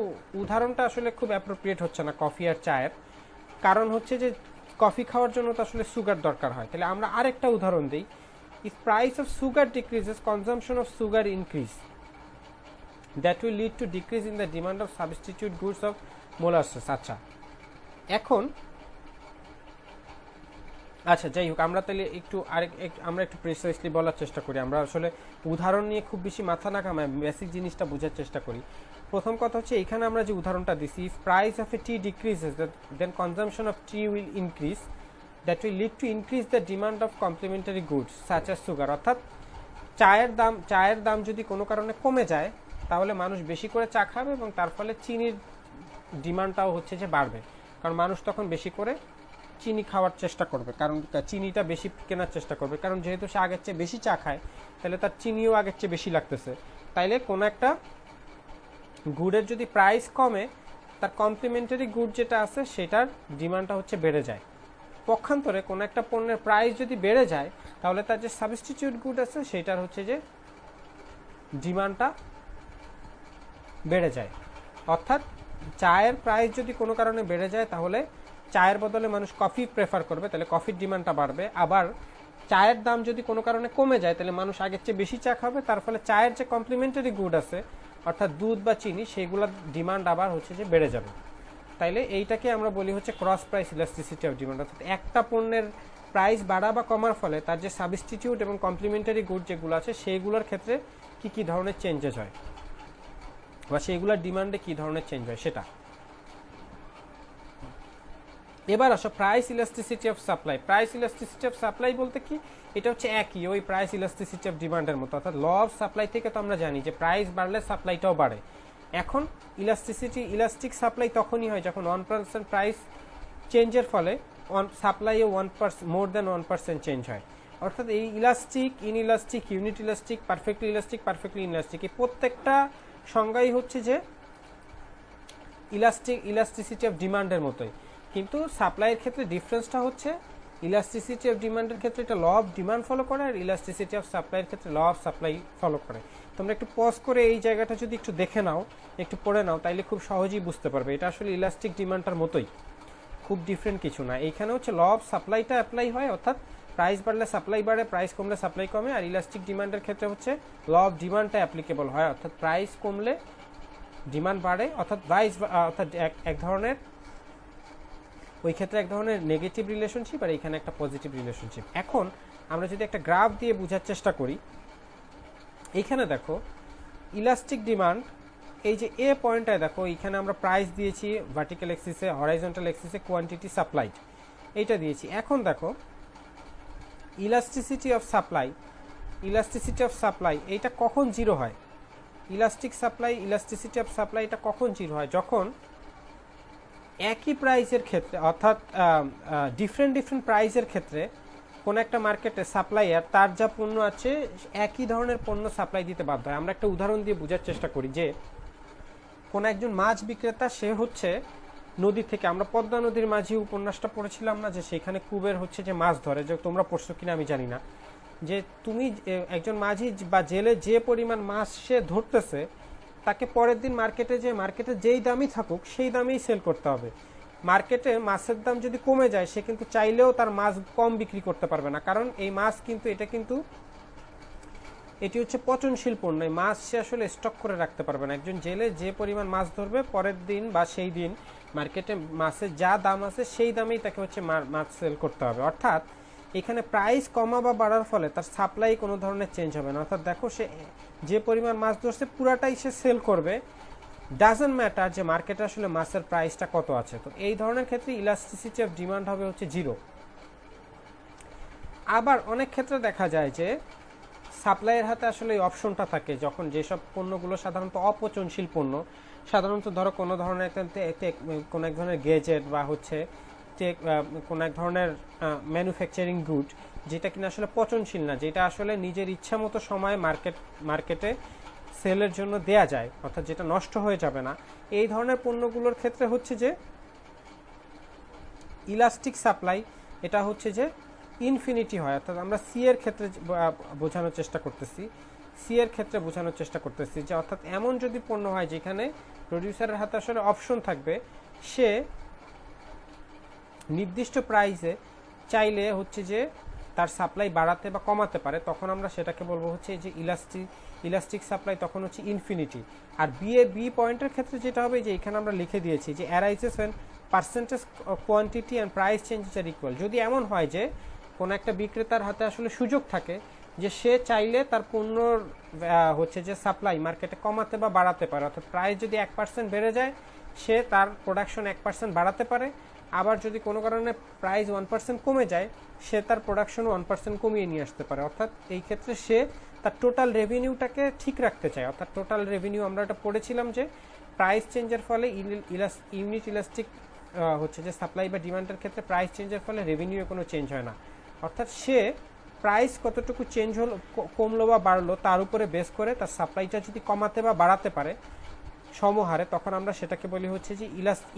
S1: উদাহরণটা আসলে খুব অ্যাপ্রোপ্রিয়েট হচ্ছে না কফি আর চায়ের, কারণ হচ্ছে যে কফি খাওয়ার জন্য তো আসলে সুগার দরকার হয়। তাহলে আমরা আরেকটা উদাহরণ দিই, if price of sugar decreases, consumption of sugar increase, that will lead to decrease in the demand of substitute goods of molasses. আচ্ছা, এখন যাই হোক, আমরা তাহলে আমরা একটু প্রিসাইসলি বলার চেষ্টা করি। আমরা আসলে উদাহরণ নিয়ে খুব বেশি মাথা না ঘামাই, বেসিক জিনিসটা বোঝার চেষ্টা করি। প্রথম কথা হচ্ছে এখানে আমরা যে উদাহরণটা দিছি, if price of a tea decreases, then consumption of tea will increase, that will lead to increase the demand of complementary goods such as sugar. অর্থাৎ চায়ের দাম যদি কোনো কারণে কমে যায়, তাহলে মানুষ বেশি করে চা খাবে এবং তার ফলে চিনির ডিমান্ডটাও হচ্ছে যে বাড়বে, কারণ মানুষ তখন বেশি করে চিনি খাওয়ার চেষ্টা করবে, কারণ চিনিটা বেশি কেনার চেষ্টা করবে, কারণ যেহেতু সে আগের চেয়ে বেশি চা খায় তাহলে তার চিনিও আগের চেয়ে বেশি লাগতেছে। তাইলে কোনো একটা গুড়ের যদি প্রাইস কমে, তার কমপ্লিমেন্টারি গুড যেটা আছে সেটার ডিমান্ডটা হচ্ছে বেড়ে যায়। পক্ষান্তরে কোনো একটা পণ্যের প্রাইস যদি বেড়ে যায় তাহলে তার যে সাবস্টিটিউট গুড আছে সেটার হচ্ছে যে ডিমান্ডটা বেড়ে যায়। অর্থাৎ চায়ের প্রাইস যদি কোনো কারণে বেড়ে যায় তাহলে চায়ের বদলে মানুষ কফি প্রেফার করবে, তাহলে কফির ডিমান্ডটা বাড়বে। আবার চায়ের দাম যদি কোনো কারণে কমে যায় তাহলে মানুষ আগের চেয়ে বেশি চা খাবে, তার ফলে চায়ের যে কমপ্লিমেন্টারি গুড আছে অর্থাৎ দুধ বা চিনি সেইগুলোর ডিমান্ড আবার হচ্ছে যে বেড়ে যাবে। তাইলে এইটাকে আমরা বলি হচ্ছে cross price elasticity of demand. অর্থাৎ একটা পণ্যের প্রাইস বাড়া বা কমার ফলে তার যে সাবস্টিটিউট এবং কমপ্লিমেন্টারি গুড যেগুলো আছে সেইগুলোর ক্ষেত্রে কি কি ধরনের চেঞ্জেস হয় বা সেইগুলোর ডিমান্ডে কি ধরনের চেঞ্জ হয় সেটা। এবার আসো price elasticity of supply. Price elasticity of supply বলতে কি, এটা হচ্ছে একই ওই প্রাইস ইলাস্টিসিটি অফ ডিমান্ডের মতো। অর্থাৎ ল অফ সাপ্লাই থেকে তো আমরা জানি যে প্রাইস বাড়লে সাপ্লাইটাও বাড়ে। এখন ইলাস্টিক সাপ্লাই তখনই হয় যখন 1% প্রাইস চেঞ্জের ফলে সাপ্লাইয়ে 1% মোর দ্যান 1% চেঞ্জ হয়। অর্থাৎ এই elastic, inelastic, unit elastic, perfectly inelastic এই প্রত্যেকটা সংজ্ঞাই হচ্ছে যে ইলাস্টিসিটি অফ ডিমান্ডের মতোই, কিন্তু সাপ্লাইয়ের ক্ষেত্রে ডিফারেন্সটা হচ্ছে ইলাস্টিসিটি অফ ডিমান্ডের ক্ষেত্রে এটা ল অফ ডিমান্ড ফলো করে, আর ইলাস্টিসিটি অফ সাপ্লাইয়ের ক্ষেত্রে ল অফ সাপ্লাই ফলো করে। তোমরা একটু পজ করে এই জায়গাটা যদি একটু দেখে নাও, একটু পড়ে নাও, তাইলে খুব সহজেই বুঝতে পারবে এটা আসলে ইলাস্টিক ডিমান্ডটার মতোই, খুব ডিফারেন্ট কিছু না। এইখানে হচ্ছে ল অফ সাপ্লাইটা অ্যাপ্লাই হয়, অর্থাৎ প্রাইস বাড়লে সাপ্লাই বাড়ে, প্রাইস কমলে সাপ্লাই কমে। আর ইলাস্টিক ডিমান্ডের ক্ষেত্রে হচ্ছে ল অফ ডিমান্ডটা অ্যাপ্লিকেবল হয়, অর্থাৎ প্রাইস কমলে ডিমান্ড বাড়ে, অর্থাৎ এক ধরনের ওই ক্ষেত্রে এক ধরনের নেগেটিভ রিলেশনশিপ আর এখানে একটা পজিটিভ রিলেশনশিপ। এখন আমরা যদি একটা গ্রাফ দিয়ে বোঝার চেষ্টা করি, এইখানে দেখো ইলাস্টিক ডিমান্ড, এই যে এ পয়েন্টটায় দেখো এইখানে আমরা প্রাইস দিয়েছি ভার্টিক্যাল এক্সিসে, হরাইজন্টাল এক্সিসে কোয়ান্টিটি সাপ্লাইড এইটা দিয়েছি। এখন দেখো ইলাস্টিসিটি অফ সাপ্লাই এইটা কখন জিরো হয়? ইলাস্টিসিটি অফ সাপ্লাই এটা কখন জিরো হয়? যখন একই প্রাইসের ক্ষেত্রে, অর্থাৎ ডিফারেন্ট প্রাইসের ক্ষেত্রে কোন একটা মার্কেটে সাপ্লাইয়ার তার যা পণ্য আছে একই ধরনের পণ্য সাপ্লাই দিতে বাধ্য হয়। আমরা একটা উদাহরণ দিয়ে বোঝার চেষ্টা করি যে কোন একজন মাছ বিক্রেতা, সে হচ্ছে নদী থেকে, আমরা পদ্মা নদীর মাঝি উপন্যাসটা পড়েছিলাম না, যে সেখানে কুবের হচ্ছে যে মাছ ধরে, যে তোমরা পড়ছো কিনা আমি জানি না, যে তুমি একজন মাঝি বা জেলে যে পরিমাণ মাছ সে ধরতেছে তাকে পরের দিন মার্কেটে যেই দামই থাকুক সেই দামেই সেল করতে হবে। মার্কেটে মাছের দাম যদি কমে যায় সে কিন্তু চাইলেও তার মাছ কম বিক্রি করতে পারবে না, কারণ এই মাছ কিন্তু এটি হচ্ছে পচনশীল পণ্য। এই মাছ সে আসলে স্টক করে রাখতে পারবে না। একজন জেলে যে পরিমাণ মাছ ধরবে পরের দিন বা সেই দিন মার্কেটে মাছের যা দাম আছে সেই দামেই তাকে হচ্ছে মাছ সেল করতে হবে। অর্থাৎ এখানে প্রাইস কমা বা বাড়ার ফলে তার সাপ্লাই কোনো ধরনের চেঞ্জ হবে না। অর্থাৎ দেখো সে যে পরিমাণ মাছ ধরছে পুরাটাই সে সেল করবে, ডাজন্ট ম্যাটার যে মার্কেটে আসলে মাছের প্রাইসটা কত আছে। তো এই ধরনের ক্ষেত্রে ইলাস্টিসিটি অফ ডিমান্ড হবে হচ্ছে জিরো। আবার অনেক ক্ষেত্রে দেখা যায় যে সাপ্লাইয়ের হাতে আসলে এই অপশনটা থাকে, যখন যেসব পণ্যগুলো সাধারণত অপচনশীল পণ্য, সাধারণত ধরো কোনো ধরনের কোনো এক ধরনের গেজেট বা হচ্ছে কোনো এক ধরনের ম্যানুফ্যাকচারিং গুড যেটা কিনা আসলে পচনশীল না, যেটা আসলে নিজের ইচ্ছা মতো সময় মার্কেটে সেলের জন্য দেয়া যায়, অর্থাৎ যেটা নষ্ট হয়ে যাবে না, এই ধরনের পণ্যগুলোর ক্ষেত্রে হচ্ছে যে ইলাস্টিক সাপ্লাই এটা হচ্ছে যে ইনফিনিটি হয়। অর্থাৎ আমরা সি এর ক্ষেত্রে বোঝানোর চেষ্টা করতেছি যে অর্থাৎ এমন যদি পণ্য হয় যেখানে প্রডিউসারের হাতে আসলে অপশন থাকবে, সে নির্দিষ্ট প্রাইসে চাইলে হচ্ছে যে তার সাপ্লাই বাড়াতে বা কমাতে পারে, তখন আমরা সেটাকে বলবো হচ্ছে যে ইলাস্টিক সাপ্লাই, তখন হচ্ছে ইনফিনিটি। আর বি পয়েন্টের ক্ষেত্রে যেটা হবে যে এখানে আমরা লিখে দিয়েছি যে arises when percentage quantity and price changes are equal. যদি এমন হয় যে কোনো একটা বিক্রেতার হাতে আসলে সুযোগ থাকে যে সে চাইলে তার পণ্যর হচ্ছে যে সাপ্লাই মার্কেটে কমাতে বা বাড়াতে পারে, অর্থাৎ প্রাইস যদি 1% বেড়ে যায় সে তার প্রোডাকশন 1% বাড়াতে পারে, আবার যদি কোনো কারণে প্রাইস 1% কমে যায় সে তার প্রোডাকশন 1% কমিয়ে নিয়ে আসতে পারে। অর্থাৎ এই ক্ষেত্রে সে তার টোটাল রেভিনিউটাকে ঠিক রাখতে চায়। অর্থাৎ টোটাল রেভিনিউ আমরা এটা পড়েছিলাম যে প্রাইস চেঞ্জের ফলে ইউনিট ইলাস্টিক হচ্ছে যে সাপ্লাই বা ডিমান্ডের ক্ষেত্রে প্রাইস চেঞ্জের ফলে রেভিনিউ কোনো চেঞ্জ হয় না। অর্থাৎ সে প্রাইস কতটুকু চেঞ্জ হলো, কমলো বা বাড়লো, তার উপরে বেস করে তার সাপ্লাইটা যদি কমাতে বা বাড়াতে পারে সমহারে, তখন আমরা সেটাকে বলি হচ্ছে যে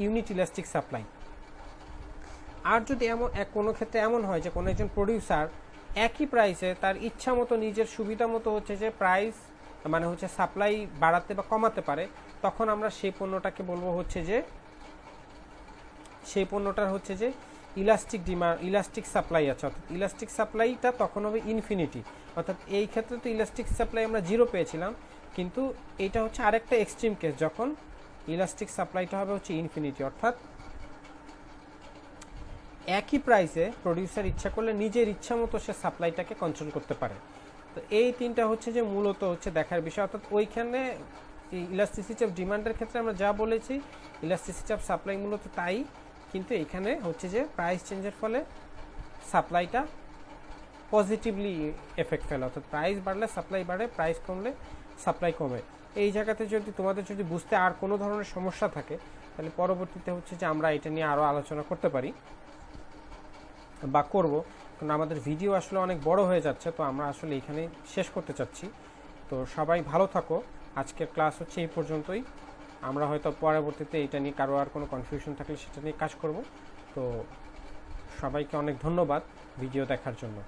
S1: ইউনিট ইলাস্টিক সাপ্লাই। আর যদি এমন কোনো ক্ষেত্রে এমন হয় যে কোনো একজন প্রডিউসার একই প্রাইসে তার ইচ্ছা মতো নিজের সুবিধা মতো হচ্ছে যে প্রাইস মানে হচ্ছে সাপ্লাই বাড়াতে বা কমাতে পারে, তখন আমরা সেই পণ্যটাকে বলবো হচ্ছে যে সেই পণ্যটার হচ্ছে যে ইলাস্টিক সাপ্লাই আছে। অর্থাৎ ইলাস্টিক সাপ্লাইটা তখন হবে ইনফিনিটি। অর্থাৎ এই ক্ষেত্রে তো ইলাস্টিক সাপ্লাই আমরা 0 পেয়েছিলাম, কিন্তু এটা হচ্ছে আরেকটা এক্সট্রিম কেস, যখন ইলাস্টিক সাপ্লাইটা হবে হচ্ছে ইনফিনিটি। অর্থাৎ একই প্রাইসে প্রডিউসার ইচ্ছা করলে নিজের ইচ্ছা মতো সে সাপ্লাইটাকে কন্ট্রোল করতে পারে। তো এই তিনটা হচ্ছে যে মূলত হচ্ছে দেখার বিষয়। অর্থাৎ ওইখানে ইলাস্টিসিটি অফ ডিমান্ডের ক্ষেত্রে আমরা যা বলেছি, ইলাস্টিসিটি অফ সাপ্লাই মূলত তাই, কিন্তু এখানে হচ্ছে যে প্রাইস চেঞ্জের ফলে সাপ্লাইটা পজিটিভলি এফেক্ট ফেলে। অর্থাৎ প্রাইস বাড়লে সাপ্লাই বাড়ে, প্রাইস কমলে সাপ্লাই কমে। এই জায়গাতে যদি তোমাদের যদি বুঝতে আর কোনো ধরনের সমস্যা থাকে, তাহলে পরবর্তীতে হচ্ছে যে আমরা এটা নিয়ে আরও আলোচনা করতে পারি বা করব, কারণ আমাদের ভিডিও আসলে অনেক বড় হয়ে যাচ্ছে, তো আমরা আসলে এখানে শেষ করতে চাচ্ছি। তো সবাই ভালো থাকো, আজকের ক্লাস হচ্ছে এই পর্যন্তই। আমরা হয়তো পরবর্তীতে এটা নিয়ে কারো আর কোনো কনফিউশন থাকলে সেটা নিয়ে কাজ করব। তো সবাইকে অনেক ধন্যবাদ ভিডিও দেখার জন্য।